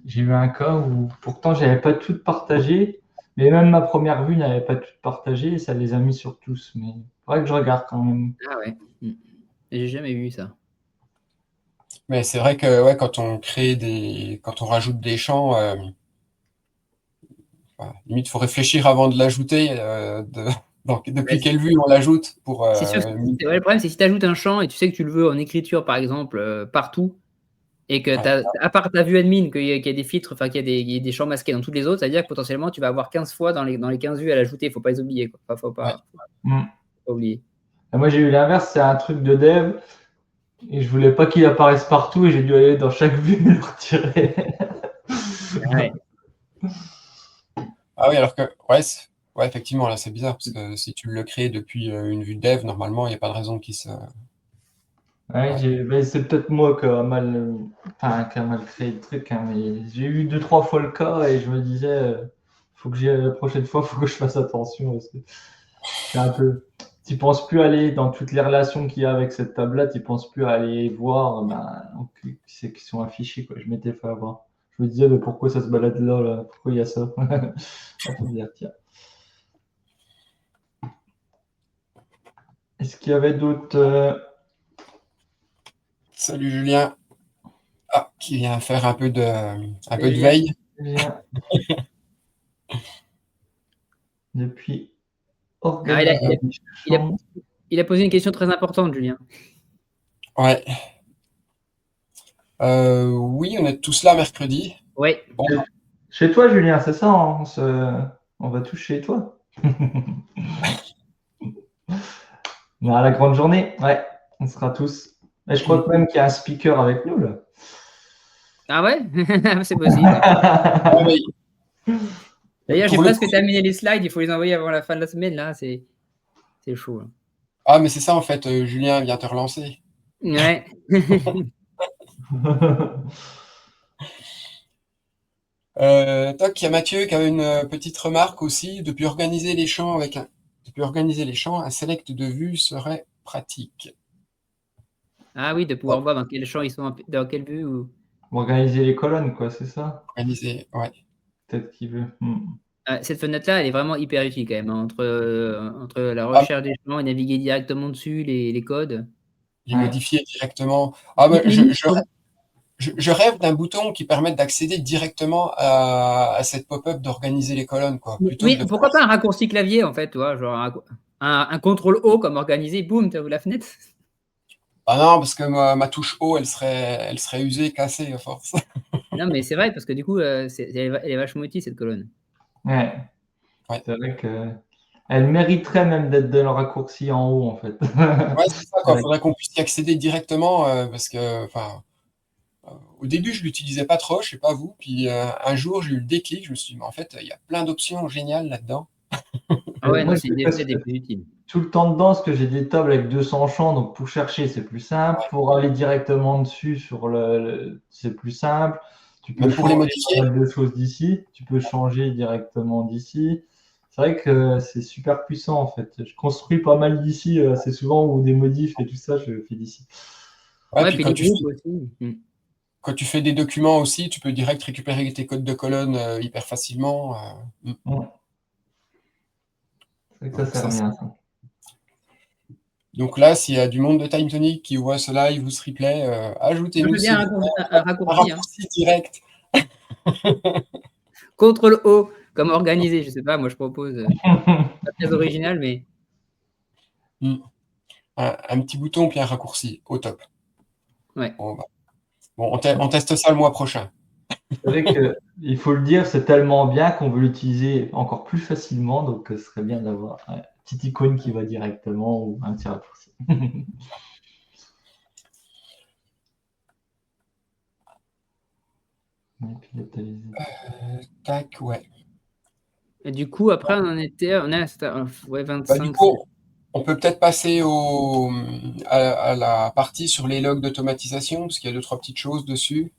j'ai eu un cas où pourtant j'avais pas tout partagé, mais même ma première vue n'avait pas tout partagé et ça les a mis sur tous. Mais faudrait que je regarde quand même. Ah ouais. J'ai jamais vu ça. Mais c'est vrai que ouais, quand on rajoute des champs, limite, faut réfléchir avant de l'ajouter. Donc, Ouais, depuis quelle vue on l'ajoute pour. c'est sûr. Ouais, le problème, c'est si tu ajoutes un champ et tu sais que tu le veux en écriture, par exemple, partout, et que Ouais, à part ta vue admin, qu'il y a des filtres, enfin qu'il y a des champs masqués dans toutes les autres, ça veut dire que potentiellement tu vas avoir 15 fois dans les 15 vues à l'ajouter. Il ne faut pas les oublier, quoi. Enfin, faut ouais. pas oublier. Et moi j'ai eu l'inverse, c'est un truc de dev et je voulais pas qu'il apparaisse partout et j'ai dû aller dans chaque vue et le retirer. Ouais. Ah oui, alors que ouais, ouais, effectivement, là c'est bizarre parce que si tu le crées depuis une vue dev, normalement, il n'y a pas de raison qu'il se. Ouais, Ouais. mais c'est peut-être moi qui a mal créé le truc, hein, mais j'ai eu 2-3 fois le cas et je me disais, faut que la prochaine fois, faut que je fasse attention parce que c'est un peu, tu penses plus aller dans toutes les relations qu'il y a avec cette table-là, tu penses plus à aller voir, qui c'est qui sont affichés, quoi. Je m'étais fait avoir. Je me disais, mais pourquoi ça se balade là, là? Pourquoi il y a ça? On peut dire, tiens. Est-ce qu'il y avait d'autres, Salut Julien. Ah, qui vient faire un peu de Julien, veille. Julien, depuis Ah, organisation. il a posé une question très importante, Julien. Ouais. Oui, on est tous là mercredi. Ouais. Bon, Chez toi, Julien, c'est ça, hein, on va tous chez toi. À la grande journée, ouais, on sera tous. Et je crois que même qu'il y a un speaker avec nous, là. Ah ouais? C'est possible. ouais, D'ailleurs, j'ai pour le presque coup. terminé les slides. Il faut les envoyer avant la fin de la semaine. Là, c'est chaud, là. Ah, mais c'est ça en fait, Julien vient te relancer. Ouais. Toc, il y a Mathieu qui a une petite remarque aussi. Depuis organiser les champs, un select de vues serait pratique. Ah oui, de pouvoir voir dans quel champ ils sont, dans quelle vue. Organiser les colonnes, quoi, c'est ça? Organiser, ouais. Peut-être qu'il veut. Cette fenêtre-là, elle est vraiment hyper utile quand même, hein, entre la Ah, recherche des champs et naviguer directement dessus, les codes. les Ouais. modifier directement. Ah, mais Limite, je rêve d'un bouton qui permette d'accéder directement à cette pop-up d'organiser les colonnes, quoi. Plutôt que oui, de pourquoi faire. pas un raccourci clavier en fait, tu vois, genre un contrôle O comme organisé, boum, tu ouvres la fenêtre. Ah non, parce que ma touche haut, elle serait usée, cassée à force. Non, mais c'est vrai, parce que du coup, elle est vachement utile cette colonne. Ouais. Ouais. C'est vrai que elle mériterait même d'être dans le raccourci en haut, en fait. Ouais, c'est ça, C'est quoi. vrai. Faudrait qu'on puisse y accéder directement, parce que, enfin, au début, je l'utilisais pas trop, je sais pas vous. Puis un jour, j'ai eu le déclic, je me suis dit, mais en fait, il y a plein d'options géniales là-dedans. Ah ouais, Moi, non, c'est une des fenêtres les plus utiles. tout le temps dedans parce que j'ai des tables avec 200 champs, donc pour chercher, c'est plus simple. Pour aller directement dessus, c'est plus simple. Tu peux Même pour les changer pas modifier. mal de choses d'ici. Tu peux changer directement d'ici. C'est vrai que c'est super puissant en fait. Je construis pas mal d'ici assez souvent ou des modifs et tout ça, je fais d'ici. Ouais, Ouais, puis puis les groupes aussi. quand tu fais des documents aussi, tu peux direct récupérer tes codes de colonne hyper facilement. Ouais. C'est vrai que ça Donc sert ça, bien ça. donc là, s'il y a du monde de Time Tonic qui voit ce live ou ce replay, Moi, je ajoutez-nous veux bien s'il vous plaît. un Un raccourci, hein. raccourci direct. Contrôle O, comme organisé, je sais pas, moi je propose. Pas très original, mais. Mm. Un petit bouton puis un raccourci, au top. Ouais. Bon, bah. Bon, on teste ça le mois prochain. C'est vrai que il faut le dire, c'est tellement bien qu'on veut l'utiliser encore plus facilement, donc ce serait bien d'avoir une petite icône qui va directement ou un petit raccourci. Et puis, Tac, ouais. Et du coup, après, on a ouais, Du 25. coup, on peut peut-être passer à la partie sur les logs d'automatisation, parce qu'il y a deux, trois petites choses dessus.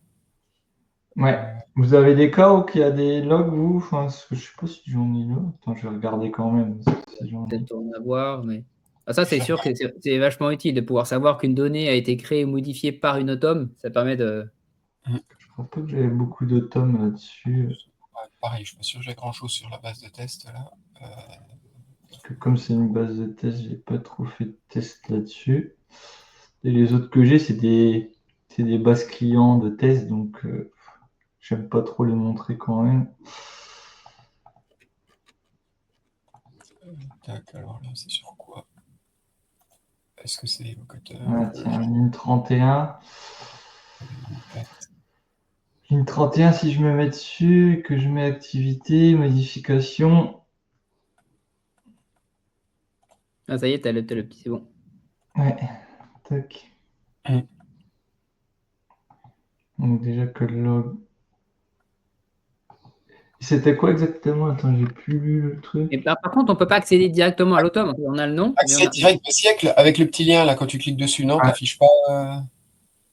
Ouais. Vous avez des cas où il y a des logs, vous? Enfin, parce que je sais pas si j'en ai là. Attends, je vais regarder quand même. Si j'en ai. Peut-être en avoir, mais. Ah, ça, c'est sûr que c'est vachement utile de pouvoir savoir qu'une donnée a été créée ou modifiée par une autom. Ça permet de. crois pas que j'avais beaucoup de tomes là-dessus. Ouais, pareil, je suis pas sûr que j'ai grand-chose sur la base de test là. Parce que comme c'est une base de test, j'ai pas trop fait de test là-dessus. Et les autres que j'ai, c'est des bases clients de test, donc j'aime pas trop les montrer quand même. Tac, alors là, c'est sur quoi? Est-ce que c'est évocateur? Ah, tiens, ligne 31. Impact. Ligne 31, si je me mets dessus, que je mets activité, modification. Ah, ça y est, t'as le petit, c'est bon. Ouais, tac. Mm. Donc déjà que le log. C'était quoi exactement? Attends, j'ai plus lu le truc. Et par contre, on peut pas accéder directement à l'autome. On a le nom, mais on Accès a. direct de siècle avec le petit lien là quand tu cliques dessus, non? Ouais. T'affiches pas.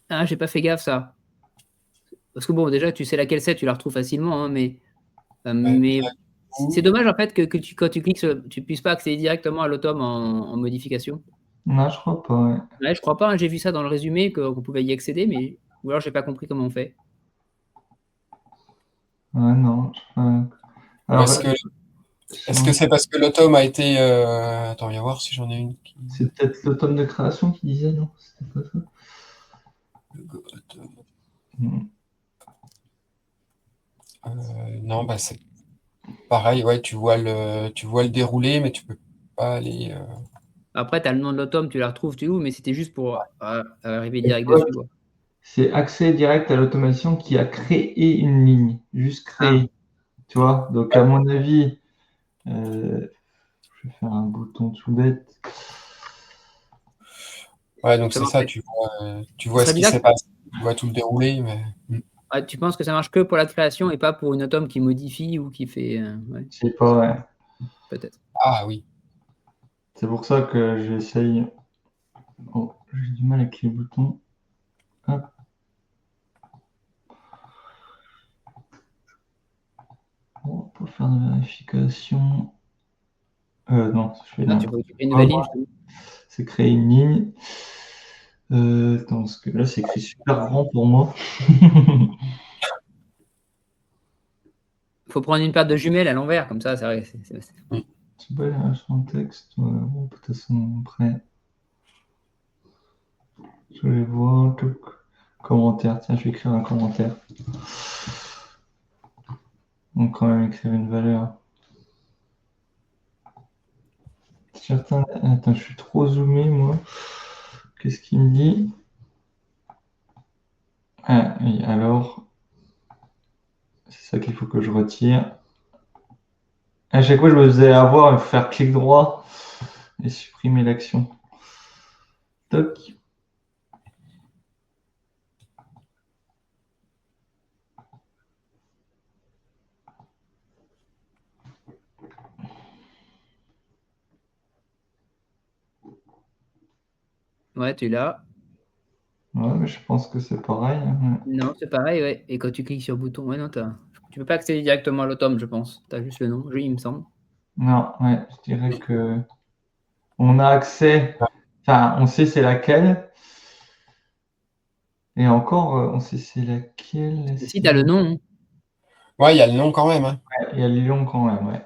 Ah, j'ai pas fait gaffe ça. Parce que bon, déjà, tu sais laquelle c'est, tu la retrouves facilement, hein, Ouais, mais c'est ou- dommage en fait que quand tu cliques, tu puisses pas accéder directement à l'autome en modification. Non, je crois pas, ouais. Ouais, je crois pas, hein, j'ai vu ça dans le résumé qu'on pouvait y accéder, mais ou alors j'ai pas compris comment on fait. Ouais, non. ou Alors, est-ce que c'est parce que l'autome a été. Attends, viens voir si j'en ai une qui. c'est peut-être l'autome de création qui disait, non? C'était pas ça? Automne. Hmm. Non, bah c'est pareil, ouais, tu vois le déroulé, mais tu peux pas aller. Après, tu as le nom de l'autome, tu la retrouves, tu où, mais c'était juste pour arriver Et tu direct vois, dessus, quoi. c'est accès direct à l'automation qui a créé une ligne. Juste Ah, créé. Tu vois? Donc, à mon avis, je vais faire un bouton tout bête. Ouais, donc ça c'est marche. ça, tu Ce vois serait ce qui bizarre. s'est passé, tu vois tout le déroulé, mais. Ah, tu penses que ça marche que pour la création et pas pour une automne qui modifie ou qui fait. Ouais, Je sais pas, ouais. peut-être. Ah oui. C'est pour ça que j'essaye. Oh, j'ai du mal avec les boutons. Hop. Bon, pour faire une vérification. Non, je fais Ah, tu peux n'importe occuper une nouvelle quoi. ligne, justement. C'est créer une ligne. Attends, parce que là, c'est écrit super grand pour moi. Faut prendre une paire de jumelles à l'envers, comme ça, c'est vrai. Mm. C'est pas son texte. Voilà. Bon, de toute façon, après, je vais voir. Commentaire. Tiens, je vais écrire un commentaire. Donc, quand même, écrire une valeur. Attends, je suis trop zoomé, moi. Qu'est-ce qu'il me dit? Ah, oui, alors, c'est ça qu'il faut que je retire. À chaque fois, je me faisais avoir, il faut faire clic droit et supprimer l'action. Toc. Ouais, tu l'as. Ouais, mais je pense que c'est pareil, hein. Non, c'est pareil, ouais. Et quand tu cliques sur le bouton, ouais, non, tu peux pas accéder directement à l'autome, je pense. Tu as juste le nom, oui, il me semble. Non, ouais, je dirais que on a accès, enfin, on sait c'est laquelle, et encore, on sait c'est laquelle. Et si tu as le nom, hein. Ouais, il y a le nom quand même, hein. Il y a Lyon quand même, ouais.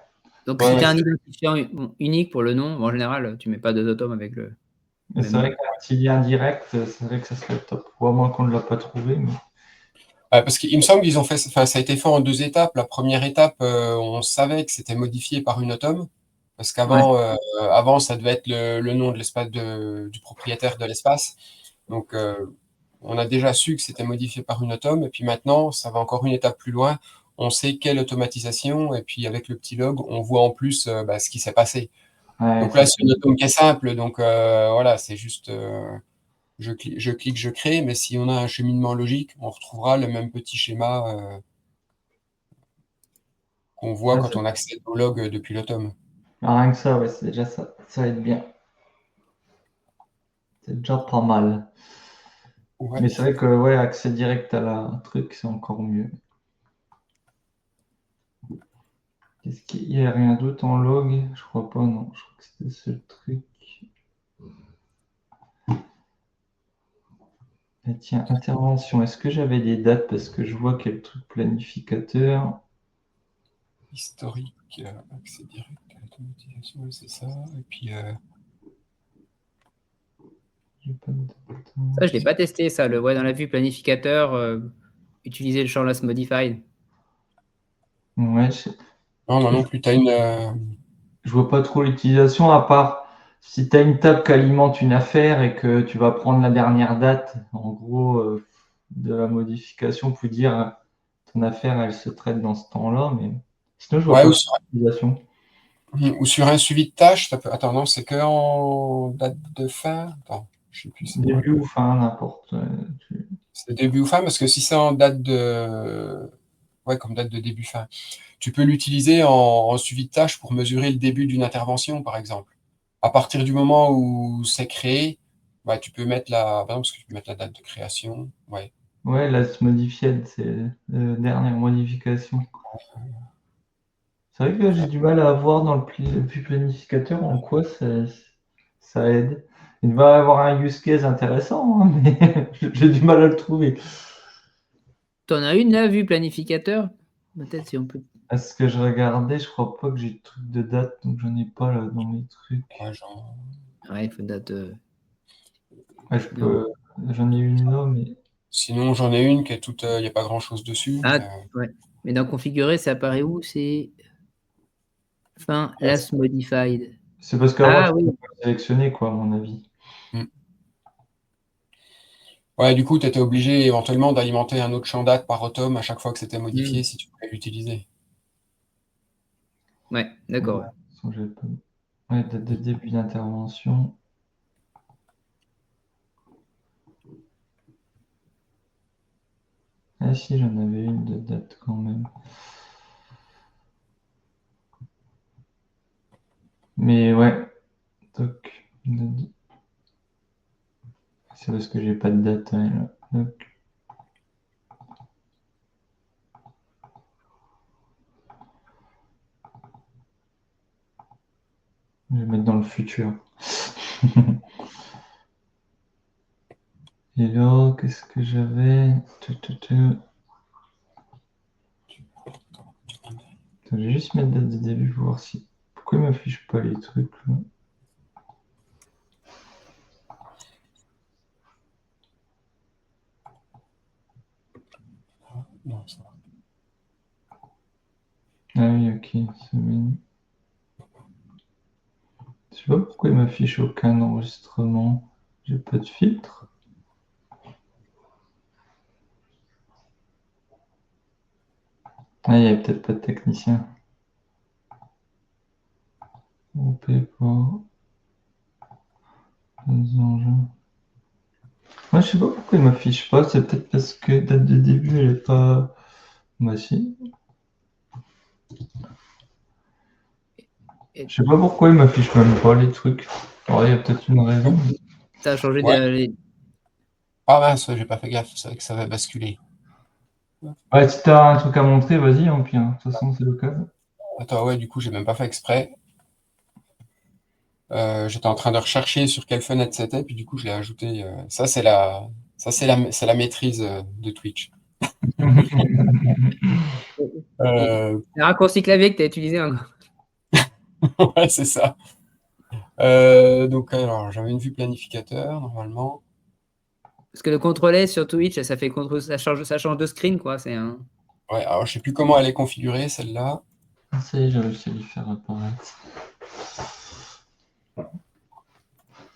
Donc Ouais, si tu ouais, as un identifiant unique pour le nom, en général, tu mets pas deux automes avec le Mais même c'est vrai nom. qu'un petit lien direct, c'est vrai que ça serait top. Ou à moins qu'on ne l'a pas trouvé, mais ouais, parce qu'il me semble qu'ils ont fait, enfin, ça a été fait en deux étapes. La première étape, on savait que c'était modifié par une autom, parce Ouais. qu'avant, avant, ça devait être le nom de l'espace du propriétaire de l'espace. Donc, on a déjà su que c'était modifié par une autom, et puis maintenant, ça va encore une étape plus loin. On sait quelle automatisation, et puis avec le petit log, on voit en plus bah, ce qui s'est passé. ouais, Donc là, c'est une autom qui est simple, donc voilà, c'est juste je clique, je crée, mais si on a un cheminement logique, on retrouvera le même petit schéma qu'on voit quand on accède au log depuis l'autom. rien que ça, ouais, c'est déjà ça. Ça aide bien. C'est déjà pas mal. Ouais. Mais c'est vrai que ouais, accès direct à la truc, c'est encore mieux. Qu'est-ce qu'il y a rien d'autre en log? Je crois pas, non. Je crois que c'était ce truc. Et tiens, intervention. Est-ce que j'avais des dates? Parce que je vois qu'il y a le truc planificateur. Historique, accès direct à l'automatisation, c'est ça. Et puis, J'ai pas de date. Ça, je l'ai pas testé, ça. Dans la vue planificateur, utiliser le champ last modified. Ouais, non, moi non plus. T'as une. je vois pas trop l'utilisation, à part si tu as une table qui alimente une affaire et que tu vas prendre la dernière date, en gros, de la modification, pour dire ton affaire, elle se traite dans ce temps-là, mais sinon, je vois Ouais, pas l'utilisation. ou sur un suivi de tâche, ça peut. Attends, non, c'est que en date de fin. Attends, je sais plus c'est quoi. Début ou fin, n'importe. C'est début ou fin, parce que si c'est en date de. Ouais, comme date de début fin. Tu peux l'utiliser en suivi de tâche pour mesurer le début d'une intervention, par exemple. À partir du moment où c'est créé, bah, tu peux mettre la. Par exemple, parce que tu peux mettre la date de création. Ouais. Ouais, last modified, c'est la dernière modification. C'est vrai que j'ai du mal à voir dans le planificateur en quoi ça aide. Il va avoir un use case intéressant, hein, mais j'ai du mal à le trouver. T'en as une là, vue planificateur? Peut-être si on peut. À ce que je regardais, je crois pas que j'ai de truc de date, donc j'en ai pas là dans mes trucs. Ouais, genre. Ouais, il faut date. Ouais, Non. j'en ai une là, mais Sinon, j'en ai une qui est toute. Il n'y a pas grand-chose dessus. Ah, ouais. Mais dans configurer, ça apparaît où? C'est fin Ouais, last modified. c'est parce qu'avant, Ah tu oui. peux pas sélectionner, quoi, à mon avis. mm. Ouais, du coup, tu étais obligé éventuellement d'alimenter un autre champ date par automne à chaque fois que c'était modifié Hmm. si tu voulais l'utiliser. Ouais, d'accord. Ouais, de toute façon, j'ai pas. Ouais, date de début d'intervention. Ah si, j'en avais une de date quand même. Mais ouais, toc. C'est parce que j'ai pas de date, ouais, là. Toc. Je vais mettre dans le futur. Et là, qu'est-ce que j'avais? Attends, je vais juste mettre date de début pour voir si. Pourquoi il m'affiche pas les trucs là? Non, ça va. Ah oui, ok. Semaine. Je sais pas pourquoi il m'affiche aucun enregistrement. J'ai pas de filtre. Ah, il y a peut-être pas de technicien. Groupé par les engins. Moi, je sais pas pourquoi il m'affiche pas. C'est peut-être parce que date de début, elle est pas. Bah si. Et Je sais pas pourquoi il m'affiche même pas les trucs. Alors, il y a peut-être une raison. ça a changé Ouais. de. Ah mince, j'ai pas fait gaffe, c'est vrai que ça va basculer. Ouais, si t'as un truc à montrer, vas-y, hein, puis, hein. De toute façon, c'est le cas. Attends, ouais, du coup, j'ai même pas fait exprès. J'étais en train de rechercher sur quelle fenêtre c'était, puis du coup, je l'ai ajouté. Ça, c'est la maîtrise de Twitch. Et Euh, le raccourci clavier que tu as utilisé encore. ouais, c'est ça. Donc, alors, j'avais une vue planificateur, normalement. Parce que le contrôler sur Twitch, ça fait ça change de screen, quoi. C'est un. Ouais, alors, je sais plus comment elle est configurée, celle-là. Ça y est, j'ai réussi à lui faire apparaître.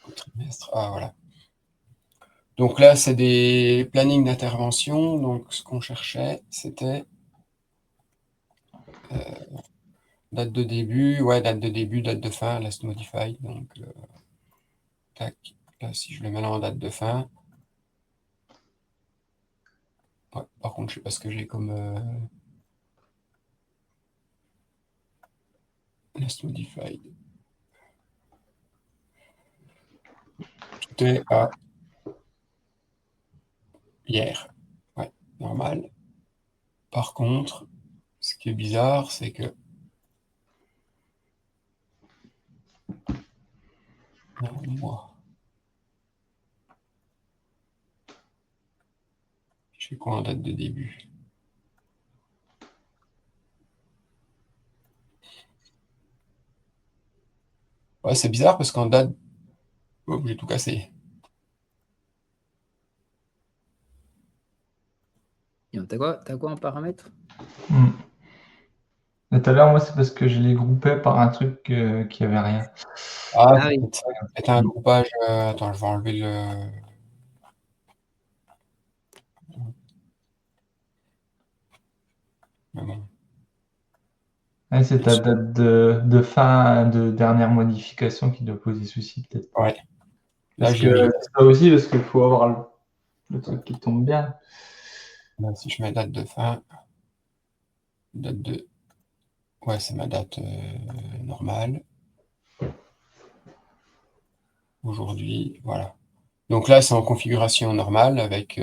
Au trimestre. Ah, voilà. Donc là, c'est des plannings d'intervention. Donc, ce qu'on cherchait, c'était date de début, ouais, date de début, date de fin, last modified. Donc, tac. Là, si je le mets là en date de fin. Ouais, par contre, je sais pas ce que j'ai comme last modified. Tout est à hier. Ouais, normal. Par contre, ce qui est bizarre, c'est que non, moi. J'ai quoi en date de début? Ouais, c'est bizarre parce qu'en date... Oh, j'ai tout cassé. Et t'as quoi en paramètres? Mais tout à l'heure, moi, c'est parce que je les groupais par un truc qui avait rien. Ah, Ah oui. c'est un groupage... attends, je vais enlever le... Mais bon. Ouais, c'est ta date de fin de dernière modification qui doit poser souci, peut-être. Ouais. Là, Parce j'ai que mis... ça aussi, parce qu'il faut avoir le truc qui tombe bien. Là, si je mets date de fin... Date de... Ouais, c'est ma date normale. Aujourd'hui, voilà. Donc là, c'est en configuration normale avec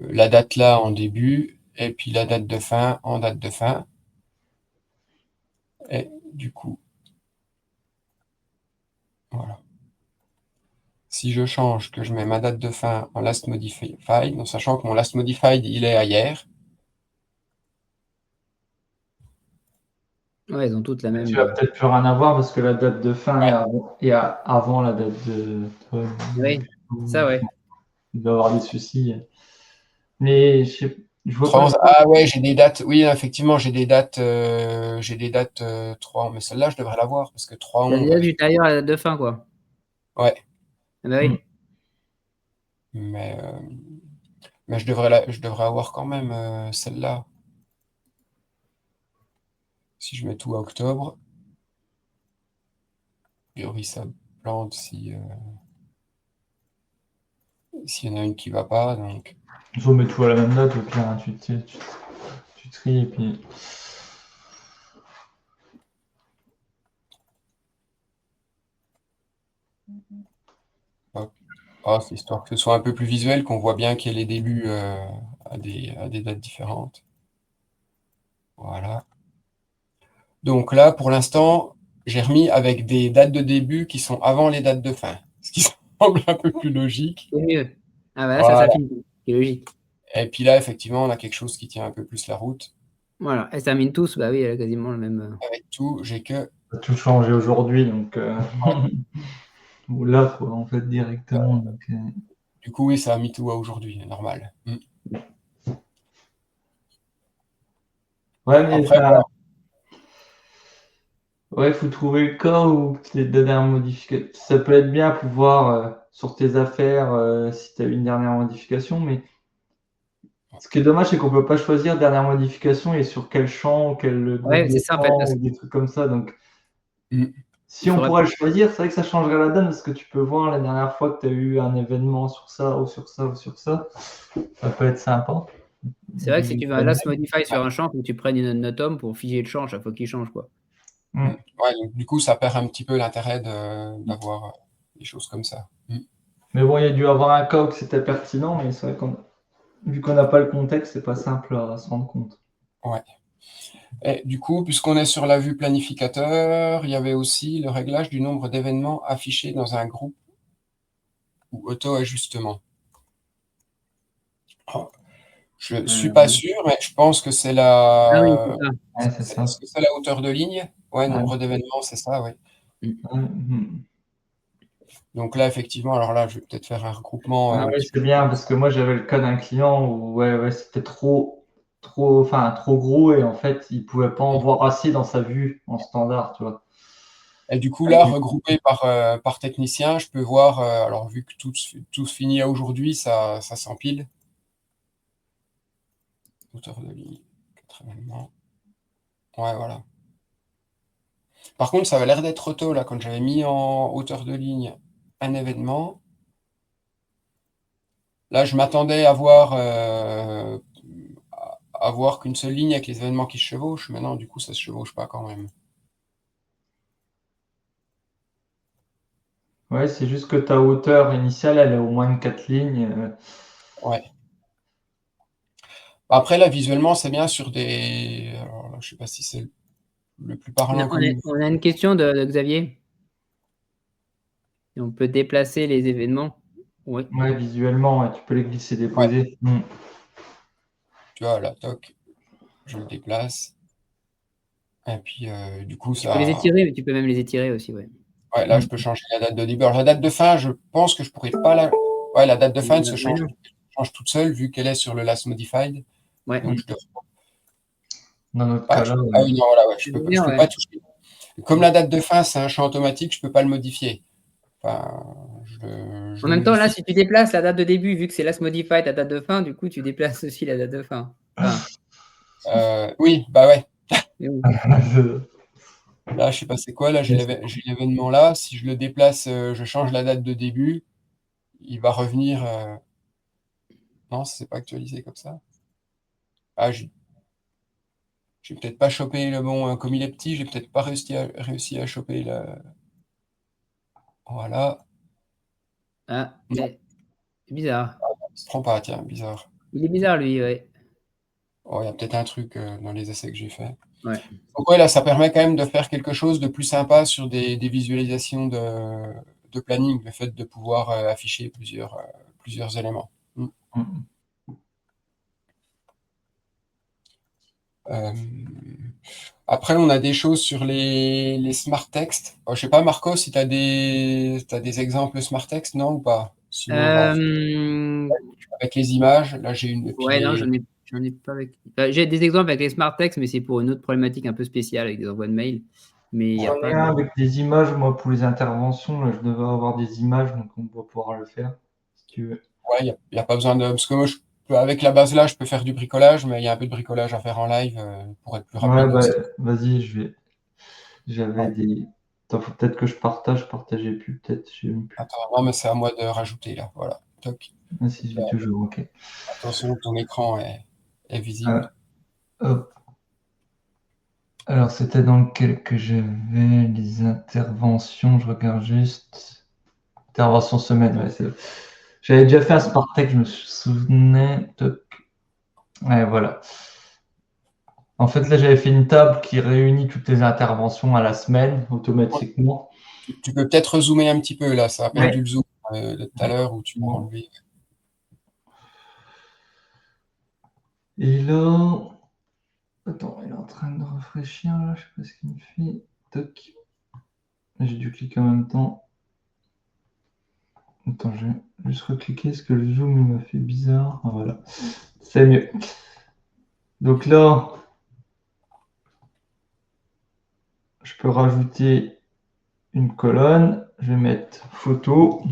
la date là en début et puis la date de fin en date de fin. Et du coup, voilà. Si je change, que je mets ma date de fin en last modified, en sachant que mon last modified, il est à hier. Ouais, ils ont toutes la même. Tu vas peut-être plus rien avoir parce que la date de fin Ouais. est avant la date de. Oui, ça, ouais. Il doit y avoir des soucis. Mais je vois pas 3, trop. ah ouais, j'ai des dates. Oui, effectivement, j'ai des dates 3, mais celle-là, je devrais l'avoir parce que 3, T'as 11 déjà avec. ultérieur à la date de fin, quoi. Ouais, Ah bah oui. mais, euh, mais je devrais avoir quand même celle-là. Si je mets tout à octobre, a priori ça plante si s'il y en a une qui va pas. Donc Il faut mettre tout à la même date, au pire, hein, tu tries et puis. hop. Ah, c'est histoire que ce soit un peu plus visuel, qu'on voit bien qu'il y a les débuts à des dates différentes. Voilà. Donc là, pour l'instant, j'ai remis avec des dates de début qui sont avant les dates de fin, ce qui semble un peu plus logique. C'est mieux. Ah bah là, ça Voilà. s'affine. C'est logique. Et puis là, effectivement, on a quelque chose qui tient un peu plus la route. Voilà. Elles terminent tous, bah oui, elle a quasiment le même. Avec tout, j'ai que... Ça a tout changé aujourd'hui, donc. Ou là, faut en fait directement. Donc, Du coup, oui, ça a mis tout à aujourd'hui, normal. ouais, mais Après, voilà. ouais, faut trouver le cas où les dernières modifications. Ça peut être bien pouvoir sur tes affaires si tu as eu une dernière modification, mais ce qui est dommage, c'est qu'on peut pas choisir dernière modification et sur quel champ, quel groupe Ouais, de c'est ça en fait. champs ou des trucs comme ça. Donc, Mm. si Il on faudrait. pourrait le choisir, c'est vrai que ça changerait la donne parce que tu peux voir la dernière fois que tu as eu un événement sur ça ou sur ça ou sur ça. Ça peut être sympa. C'est vrai que si tu veux un last modify sur un champ, faut que tu prennes une note pour figer le champ à chaque fois qu'il change, quoi. Mm. Ouais, donc, du coup, ça perd un petit peu l'intérêt d'avoir des choses comme ça. Mais bon, il y a dû avoir un cas où c'était pertinent, mais c'est vrai qu'on vu qu'on n'a pas le contexte, c'est pas simple à se rendre compte. Ouais. Et du coup, puisqu'on est sur la vue planificateur, il y avait aussi le réglage du nombre d'événements affichés dans un groupe ou auto-ajustement. Oh, je ne suis pas sûr, mais je pense que c'est Ah oui, c'est la... ça. Ouais, c'est ça. Est-ce que c'est la hauteur de ligne? Ouais, Ouais. nombre d'événements, c'est ça, oui. Mhm. Donc là, effectivement, alors là, je vais peut-être faire un regroupement Ah un oui, petit c'est peu. bien parce que moi j'avais le cas d'un client où ouais, c'était trop gros et en fait il pouvait pas en voir assez dans sa vue en standard, tu vois. Et du coup, là, regroupé par technicien, je peux voir, alors vu que tout se finit à aujourd'hui, ça s'empile. Hauteur de ligne, 4 événements. Ouais, voilà. Par contre, ça avait l'air d'être auto, là, quand j'avais mis en hauteur de ligne un événement. Là, je m'attendais à voir qu'une seule ligne avec les événements qui se chevauchent. Maintenant, du coup, ça se chevauche pas quand même. Ouais, c'est juste que ta hauteur initiale, elle est au moins de 4 lignes. Ouais. Après, là, visuellement, c'est bien sur des... Alors, là, je sais pas si c'est le plus On a, parlant on a- comme... on a une question de Xavier. Et on peut déplacer les événements. Oui. Ouais, visuellement, ouais, tu peux les glisser, Ouais, déposer. tu vois, là, toc, je le déplace. Et puis, du coup, Tu peux les ça, étirer, mais tu peux même les étirer aussi, ouais. ouais, là, je peux changer la date de début. Alors, la date de fin, je pense que je pourrais pas la. Ouais, la date de fin, elle se Ouais, change, non. change toute seule vu qu'elle est sur le last modified. Ouais. Donc, je dois. Dans notre Ah, cas-là, ah ouais. oui, non, voilà, ouais, C'est je bien, peux ouais. pas toucher. Comme la date de fin, c'est un champ automatique, je peux pas le modifier. Enfin, je En le même temps, là, modifie. si tu déplaces la date de début, vu que c'est last modified, ta date de fin, du coup, tu déplaces aussi la date de fin. Enfin, Oui, bah ouais. mais bon. Là, je sais pas c'est quoi. Là, j'ai l'événement là. Si je le déplace, je change la date de début, il va revenir. Non, c'est pas actualisé comme ça. Ah, j'ai peut-être pas chopé le bon. Comme il est petit, j'ai peut-être pas réussi à choper le. Voilà. Ah, Non, c'est bizarre. il se prend pas, tiens, bizarre. Il est bizarre, lui, ouais. Oh, il y a peut-être un truc dans les essais que j'ai fait. Ouais. Donc ouais, là, ça permet quand même de faire quelque chose de plus sympa sur des visualisations de planning, le fait de pouvoir afficher plusieurs éléments. Euh, Après, on a des choses sur les smart texts. Je sais pas, Marco, si tu as t'as des exemples smart text, non ou pas? Sinon, avec les images, là j'ai une. Puis Ouais, non, j'en ai pas avec. J'ai des exemples avec les smart text, mais c'est pour une autre problématique un peu spéciale avec des envois de mail. Mais il n'y a J'en pas ai de. un avec des images, moi, pour les interventions. Là, je devais avoir des images, donc on va pouvoir le faire, si tu veux. Ouais, y a pas besoin de. Parce que moi, avec la base là, je peux faire du bricolage, mais il y a un peu de bricolage à faire en live pour être plus Ouais, rapide bah, aussi. vas-y, j'avais Ouais. des. Attends, faut peut-être que je partageais plus, peut-être. Je sais même plus. Attends, non, mais c'est à moi de rajouter là. Voilà. Toc. Ah, si, je l'ai toujours, ok. Attention, ton écran est visible. Ah, hop. Alors, c'était dans lequel que j'avais les interventions. Je regarde juste. Intervention semaine, ouais, j'avais déjà fait un Spartec, je me souvenais. Toc. Ouais, voilà. En fait, là, j'avais fait une table qui réunit toutes les interventions à la semaine automatiquement. Tu peux peut-être zoomer un petit peu là, ça a Ouais. perdu le zoom de tout à l'heure où tu l'as Bon. enlevé. Et là, attends, il est en train de rafraîchir là, je sais pas ce qu'il me fait. Toc. J'ai dû cliquer en même temps. Attends, je vais juste recliquer parce que le zoom il m'a fait bizarre. Ah, voilà, c'est mieux. Donc là, je peux rajouter une colonne. Je vais mettre photo.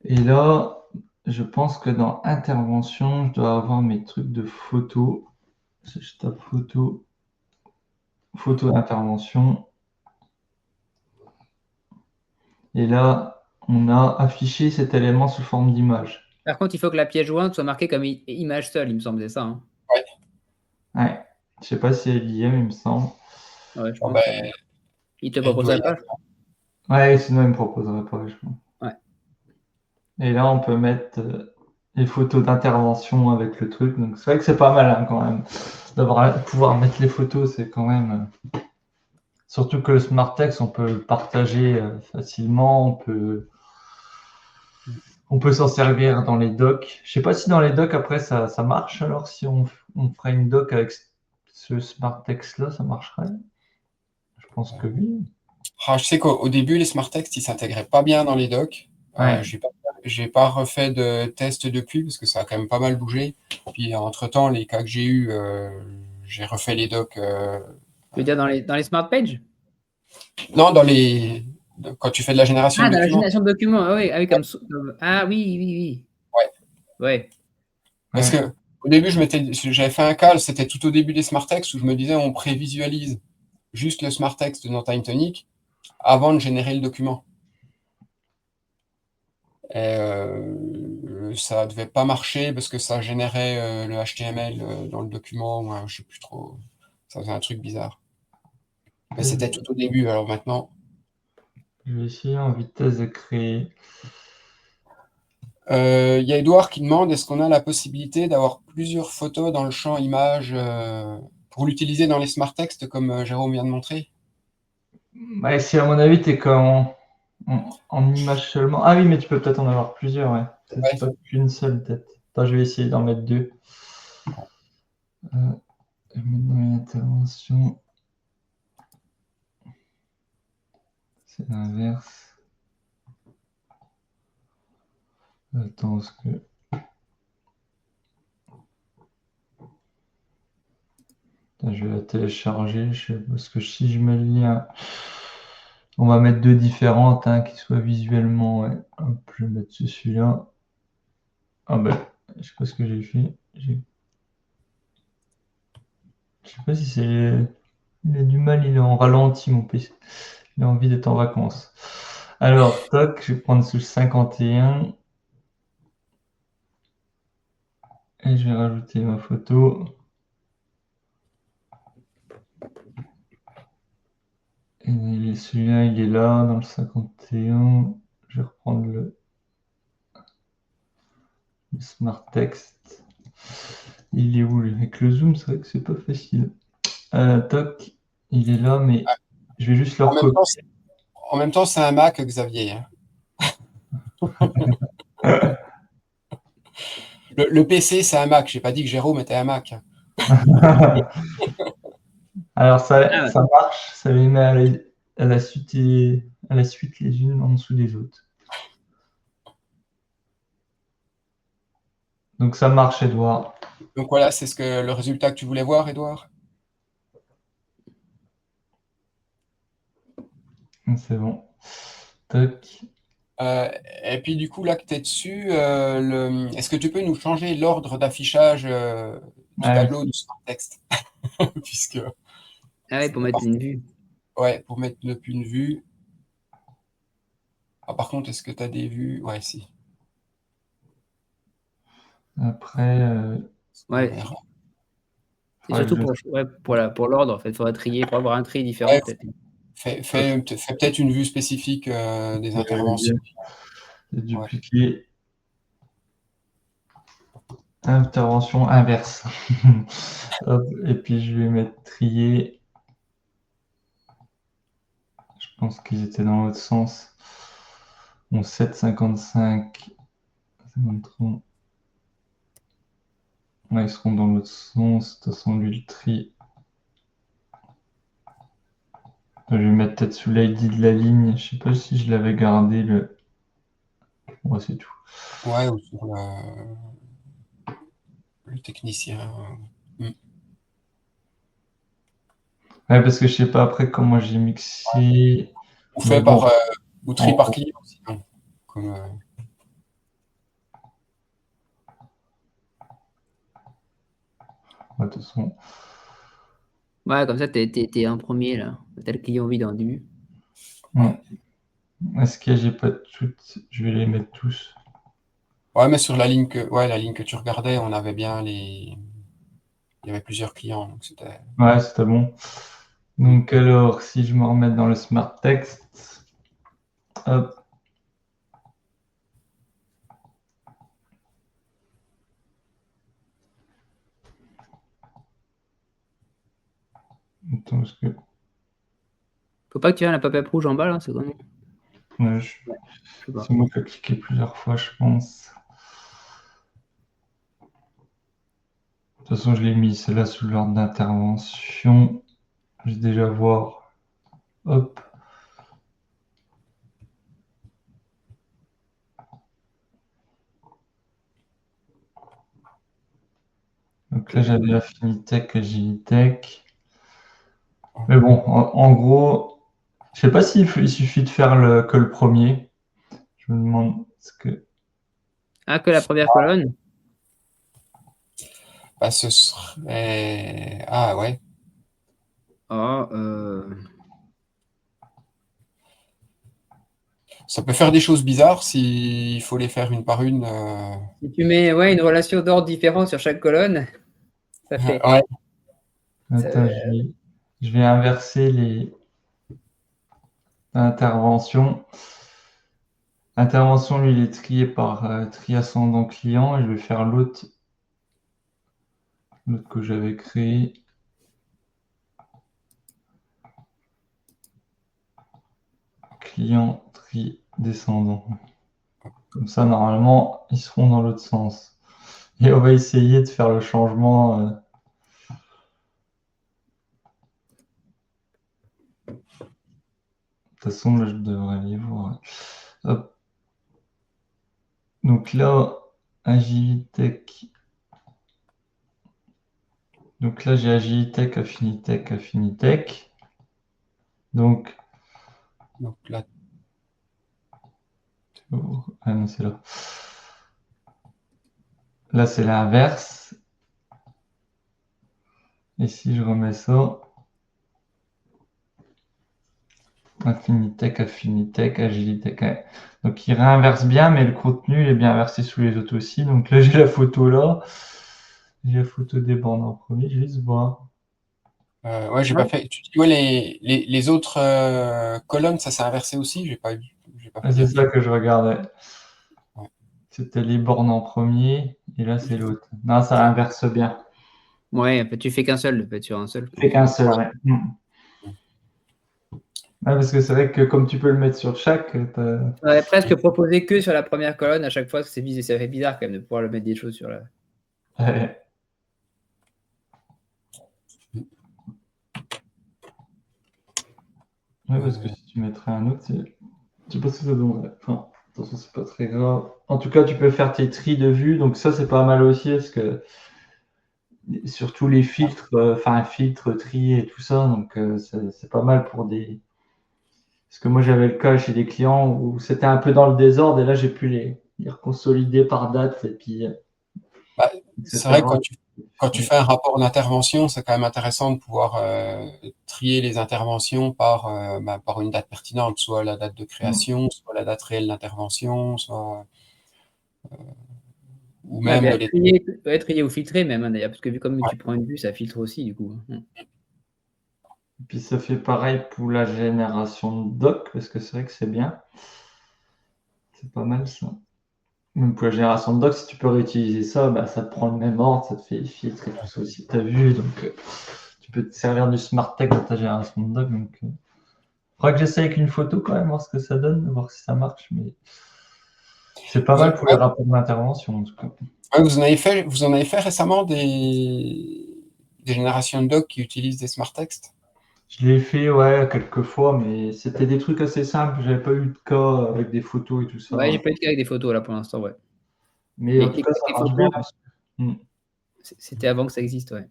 Et là, je pense que dans intervention, je dois avoir mes trucs de photo. Si je tape photo, photo d'intervention. Et là, on a affiché cet élément sous forme d'image. Par contre, il faut que la pièce jointe soit marquée comme image seule, il me semble, c'est ça. Hein. Ouais. Ouais. Je sais pas si elle y est, mais il me semble. Ouais, je Bon, pense. ben, Il te elle doit proposerait y pas. être. Ouais, sinon il me proposerait pas, je pense. Ouais. Et là, on peut mettre les photos d'intervention avec le truc. Donc c'est vrai que c'est pas mal hein, quand même. Pouvoir mettre les photos, c'est quand même. Surtout que le Smart Text, on peut le partager facilement. On peut s'en servir dans les docs. Je sais pas si dans les docs, après, ça marche. Alors, si on ferait une doc avec ce Smart Text-là, ça marcherait. Je pense que oui. Je sais qu'au début, les smart texts, ils s'intégraient pas bien dans les docs. Ouais. J'ai pas refait de test depuis parce que ça a quand même pas mal bougé. Puis entre-temps, les cas que j'ai eu, j'ai refait les docs. Tu veux dire dans les smart pages? Non, quand tu fais de la génération Ah, de dans la documents. génération de documents. Ah oui, Ouais, Ah oui, oui, oui. ouais. Ouais. Parce Ouais. que au début, j'avais fait un cal, c'était tout au début des smart texts où je me disais on prévisualise juste le smart text dans TimeTonic avant de générer le document. Et ça devait pas marcher parce que ça générait le HTML dans le document, ou je sais plus trop. Ça faisait un truc bizarre. Mais c'était tout au début, alors maintenant. Je vais essayer en vitesse de créer. Il y a Edouard qui demande est-ce qu'on a la possibilité d'avoir plusieurs photos dans le champ image pour l'utiliser dans les smart texts comme Jérôme vient de montrer? Ouais, si à mon avis, tu es En image seulement. Ah oui, mais tu peux peut-être en avoir plusieurs, ouais. Peut-être Ouais. pas qu'une seule tête. Attends, je vais essayer d'en mettre 2. Maintenant, une intervention. C'est l'inverse. Attends, parce que. Attends, je vais la télécharger. Parce que si je mets le lien. On va mettre 2 différentes, hein, qui soient visuellement. Ouais. Hop, je vais mettre celui-là. Ah ben, je sais pas ce que j'ai fait. Je sais pas si c'est. Il a du mal, il est en ralenti, mon PC. Il a envie d'être en vacances. Alors, toc, je vais prendre ce 51 et je vais rajouter ma photo. Et celui-là, il est là, dans le 51. Je vais reprendre le Smart Text. Il est où, lui? Avec le zoom, c'est vrai que c'est pas facile. Toc, il est là, mais je vais juste le En même temps, recopier. en même temps, c'est un Mac, Xavier, hein. Le PC, c'est un Mac. J'ai pas dit que Jérôme était un Mac. Alors, Ah, ça marche, ça les met à la suite, à la suite les unes en dessous des autres. Donc, ça marche, Edouard. Donc voilà, c'est le résultat que tu voulais voir, Edouard. C'est bon. Toc. Euh, et puis du coup, là que tu es dessus, est-ce que tu peux nous changer l'ordre d'affichage du Ah tableau oui. du Smart Text? Puisque, ah ouais, pour mettre une vue. ouais, pour mettre une vue. Ah, par contre, est-ce que tu as des vues? Ouais, si. Après, On Ouais, verra. c'est faudrait surtout que pour, ouais, pour l'ordre, en fait. Il faudra trier, pour avoir un tri différent, Ouais, peut-être. fais peut-être une vue spécifique des interventions. je vais Ouais. dupliquer. Intervention inverse. Hop, et puis je vais mettre trier. Je pense qu'ils étaient dans l'autre sens. Bon, 7,55. 53. Ouais, ils seront dans l'autre sens. De toute façon, lui, le tri. Je vais mettre peut-être sous l'ID de la ligne. Je sais pas si je l'avais gardé le. Ouais, c'est tout. Ouais, ou sur le technicien. Hmm. Ouais, parce que je sais pas après comment j'ai mixé. Ou Mais fait bon, ou tri par en, client, sinon. Comme, ouais, de toute façon. Ouais, comme ça, t'es en premier, là. T'as le client vide en début. ouais. Est-ce que j'ai pas toutes? Je vais les mettre tous. Ouais, mais sur la ligne que tu regardais, on avait bien il y avait plusieurs clients, donc c'était. Ouais, c'était bon. Hmm. Donc alors, si je me remets dans le Smart Text, hop, attends, parce que Faut pas que tu aies la pop-up rouge en bas, là, c'est quoi, non? ouais, Je sais pas. c'est moi qui ai cliqué plusieurs fois, je pense. De toute façon, je l'ai mis celle-là sous l'ordre d'intervention. Je vais déjà voir. Hop. Donc là, j'avais Affinitech, Agilitech. Mais bon, en gros, je sais pas il suffit de faire que le premier. Je me demande ce que. Ah, que la première colonne? Bah, ce serait. Ah ouais. Ah, Ça peut faire des choses bizarres s'il faut les faire une par une. si tu mets ouais, une relation d'ordre différente sur chaque colonne, ça fait. Ouais. Attends, je vais inverser les interventions. Intervention, lui, il est trié par tri ascendant client et je vais faire l'autre que j'avais créé. client, tri, descendant. Comme ça, normalement, ils seront dans l'autre sens. Et on va essayer de faire le changement. De toute façon, là, je devrais les voir. Hop. Donc là, Agilitech. Donc là, j'ai Agilitech, Affinitech, Affinitech. Donc là, ah non, c'est là. Là, c'est l'inverse. Et si je remets ça, Affinitech, Affinitech, Agilitech. Ouais. Donc il réinverse bien, mais le contenu est bien inversé sous les autres aussi. Donc là, j'ai la photo là. J'ai la photo des bandes en premier, je vais se voir. ouais, j'ai pas fait. Tu vois, les autres colonnes, ça s'est inversé aussi? J'ai pas Ah, fait c'est gaffe. ça que je regardais. Ouais. C'était les bornes en premier, et là, c'est l'autre. Non, ça inverse bien. Ouais, en fait, tu fais qu'un seul, peut-être sur un seul, je Fait pense. qu'un seul, ouais. Ouais, parce que c'est vrai que comme tu peux le mettre sur chaque, J'aurais presque proposé que sur la première colonne à chaque fois, parce que ça fait bizarre quand même de pouvoir le mettre des choses sur la. ouais. Ouais, parce que si tu mettrais un autre, je sais pas ce que ça donnerait. Enfin, attention, c'est pas très grave. En tout cas, tu peux faire tes tris de vue, donc ça, c'est pas mal aussi, parce que surtout les filtres, enfin, filtres, tri et tout ça, donc c'est pas mal pour des. Parce que moi, j'avais le cas chez des clients où c'était un peu dans le désordre, et là, j'ai pu les reconsolider par date, et puis, Bah, c'est vrai que etc. quand tu fais un rapport d'intervention, c'est quand même intéressant de pouvoir trier les interventions par une date pertinente, soit la date de création, soit la date réelle d'intervention, soit ou Ouais, même bien, les. trier ou filtrer même, hein, d'ailleurs, parce que vu comme Ouais, tu prends une vue, ça filtre aussi, du coup. Puis ça fait pareil pour la génération de doc, parce que c'est vrai que c'est bien. C'est pas mal ça. Même pour la génération de doc, si tu peux réutiliser ça, bah, ça te prend le même ordre, ça te fait les filtres et tout ça aussi, tu as vu. Donc tu peux te servir du smart tech dans ta génération de doc. Donc faudra que j'essaye avec une photo quand même, voir ce que ça donne, voir si ça marche. Mais c'est pas mal pour les ouais, rapports d'intervention en tout cas. ouais, vous en avez fait récemment des générations de docs qui utilisent des smart texts? Je l'ai fait, ouais, quelques fois, mais c'était des trucs assez simples. J'avais pas eu de cas avec des photos et tout Ouais, ça. j'ai pas eu de cas avec des photos là pour l'instant, ouais. Mais Les en tout clics cas, avec ça des marche bien. photos, Hmm. c'était avant que ça existe, ouais.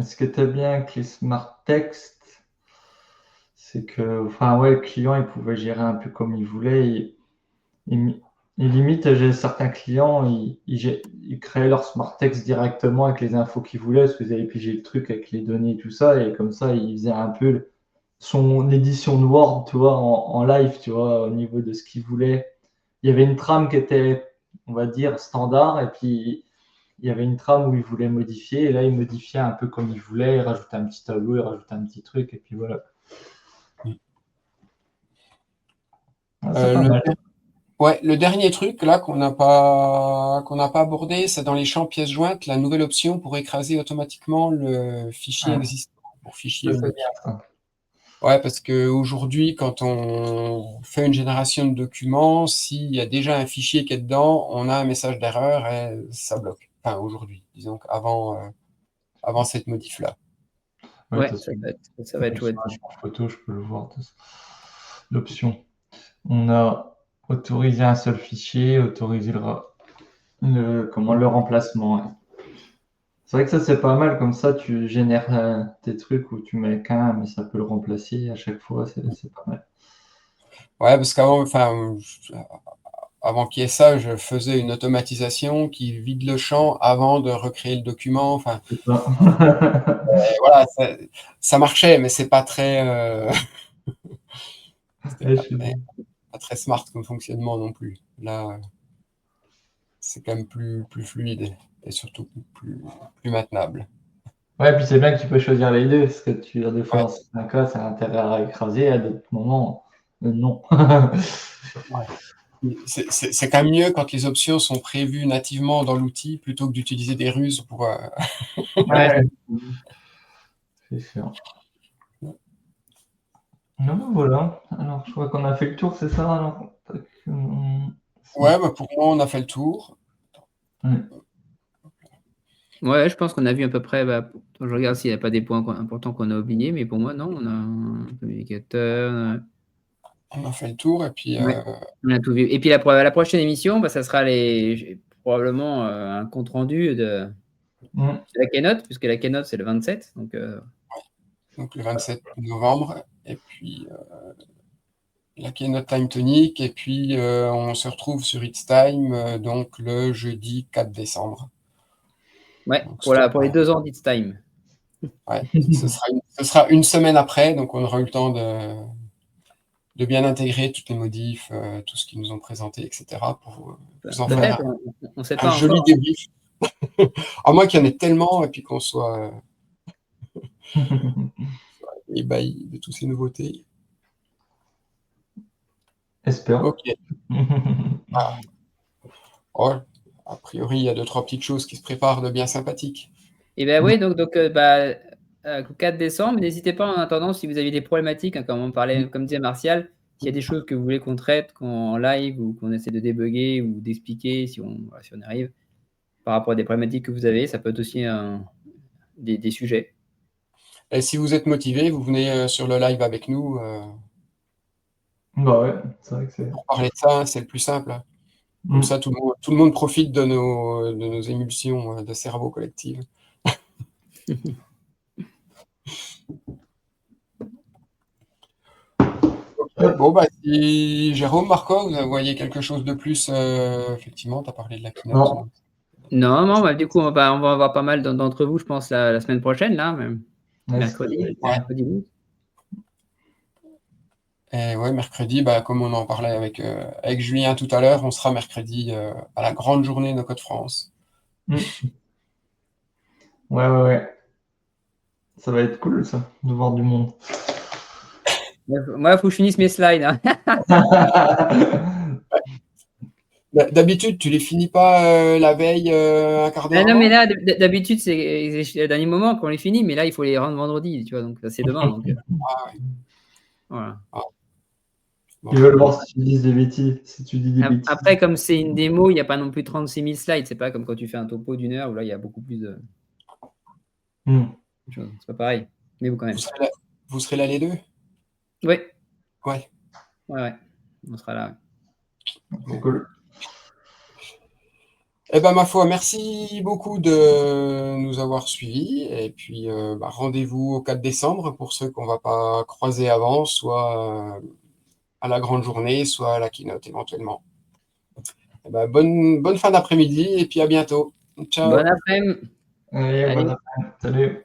Ce qui était bien avec les smart texts, c'est que, enfin, ouais, le client, il pouvait gérer un peu comme il voulait. Et limite, j'ai certains clients, ils créaient leur smart text directement avec les infos qu'ils voulaient, parce qu'ils avaient pigé le truc avec les données et tout ça, et comme ça, ils faisaient un peu son édition de Word, tu vois, en live, tu vois, au niveau de ce qu'ils voulaient. Il y avait une trame qui était, on va dire, standard, et puis il y avait une trame où ils voulaient modifier, et là, ils modifiaient un peu comme ils voulaient, ils rajoutaient un petit tableau, ils rajoutaient un petit truc, et puis voilà. Ah, c'est pas Le, mal. ouais, le dernier truc là qu'on n'a pas abordé, c'est dans les champs pièces jointes, la nouvelle option pour écraser automatiquement le fichier Ah, existant pour fichier ça, c'est bien unique. ça. Ouais, parce que aujourd'hui, quand on fait une génération de documents, s'il y a déjà un fichier qui est dedans, on a un message d'erreur et ça bloque. Enfin, aujourd'hui, disons avant cette modif-là. Ouais, de Ouais, toute façon, ça va être sur chouette. un champ photo, je peux le voir. L'option. On a autorisé un seul fichier, autorisé le remplacement. Ouais. C'est vrai que ça, c'est pas mal. Comme ça, tu génères tes trucs où tu mets qu'un, mais ça peut le remplacer à chaque fois. C'est pas mal. Ouais, parce qu'avant, enfin, avant qu'il y ait ça, je faisais une automatisation qui vide le champ avant de recréer le document. Enfin, C'est ça. voilà, ça marchait, mais c'est pas très, c'était Ouais, je suis bien. pas très smart comme fonctionnement non plus. Là, c'est quand même plus fluide et surtout plus maintenable. Ouais, puis c'est bien que tu peux choisir les deux, parce que tu as des fois Ouais, dans certains cas, ça a intérêt à écraser, à d'autres moments, non. ouais. C'est quand même mieux quand les options sont prévues nativement dans l'outil plutôt que d'utiliser des ruses pour. Ouais, c'est sûr. Non, ben voilà. Alors, je crois qu'on a fait le tour, c'est ça? Alors, Ouais, bah, pour moi, on a fait le tour. Ouais. Ouais, je pense qu'on a vu à peu près. Bah, je regarde s'il n'y a pas des points importants qu'on a oubliés, mais pour moi, non, on a un communicateur. On a fait le tour et puis Ouais, on a tout vu. Et puis la prochaine émission, bah, ça sera probablement un compte rendu de la keynote, puisque la keynote c'est le 27. donc le 27 novembre. Et puis la keynote Time Tonic. Et puis on se retrouve sur It's Time donc le jeudi 4 décembre. Ouais, Donc, pour les 2 ans d'It's Time. ouais, ce sera une semaine après, donc on aura eu le temps de bien intégrer toutes les modifs, tout ce qu'ils nous ont présenté, etc. pour vous en faire Peut-être, on ne sait un pas joli encore. débrief. À moins qu'il y en ait tellement et puis qu'on soit ébahi de toutes ces nouveautés. Espère. Ok. Ah. Oh, a priori, il y a 2-3 petites choses qui se préparent de bien sympathiques. Et ben oui, donc le 4 décembre, n'hésitez pas en attendant si vous avez des problématiques, hein, comme on parlait, comme disait Martial, s'il y a des choses que vous voulez qu'on traite en live ou qu'on essaie de débugger ou d'expliquer si on arrive par rapport à des problématiques que vous avez, ça peut être aussi des sujets. Et si vous êtes motivé, vous venez sur le live avec nous Bah ouais, c'est vrai que c'est. pour parler de ça, c'est le plus simple. Comme ça, tout le monde profite de nos émulsions de cerveau collectives. Okay. Bon, bah, si Jérôme, Marco, vous voyez quelque chose de plus, effectivement, tu as parlé de la keynote. Non, bah, du coup, on va avoir pas mal d'entre vous, je pense, la semaine prochaine, là, même. Mercredi. Ouais. Mercredi 12. Et ouais, mercredi, bah, comme on en parlait avec Julien tout à l'heure, on sera mercredi à la grande journée No Code France. Ouais. Ça va être cool, ça, de voir du monde. Moi, il faut que je finisse mes slides. Hein. D'habitude, tu les finis pas la veille, un quart d'heure Non, avant? mais là, d'habitude, c'est le dernier moment qu'on les finit, mais là, il faut les rendre vendredi, tu vois, donc c'est demain. Donc, Ah, ouais. voilà. Ah. Bon, Ils veulent voir si tu dis des bêtises. Si tu dis des bêtises. Après, comme c'est une démo, il n'y a pas non plus 36 000 slides. C'est pas comme quand tu fais un topo d'1 heure où là, il y a beaucoup plus de choses. C'est pas pareil. Mais vous, quand même. Vous serez là les deux? Oui. Ouais. Ouais. On sera là. C'est cool. Eh ben, ma foi, merci beaucoup de nous avoir suivis. Et puis, rendez-vous au 4 décembre pour ceux qu'on ne va pas croiser avant, soit à la grande journée, soit à la keynote éventuellement. Eh ben, bonne fin d'après-midi et puis à bientôt. Ciao. Bon après-midi. Allez, bon après-midi. Salut.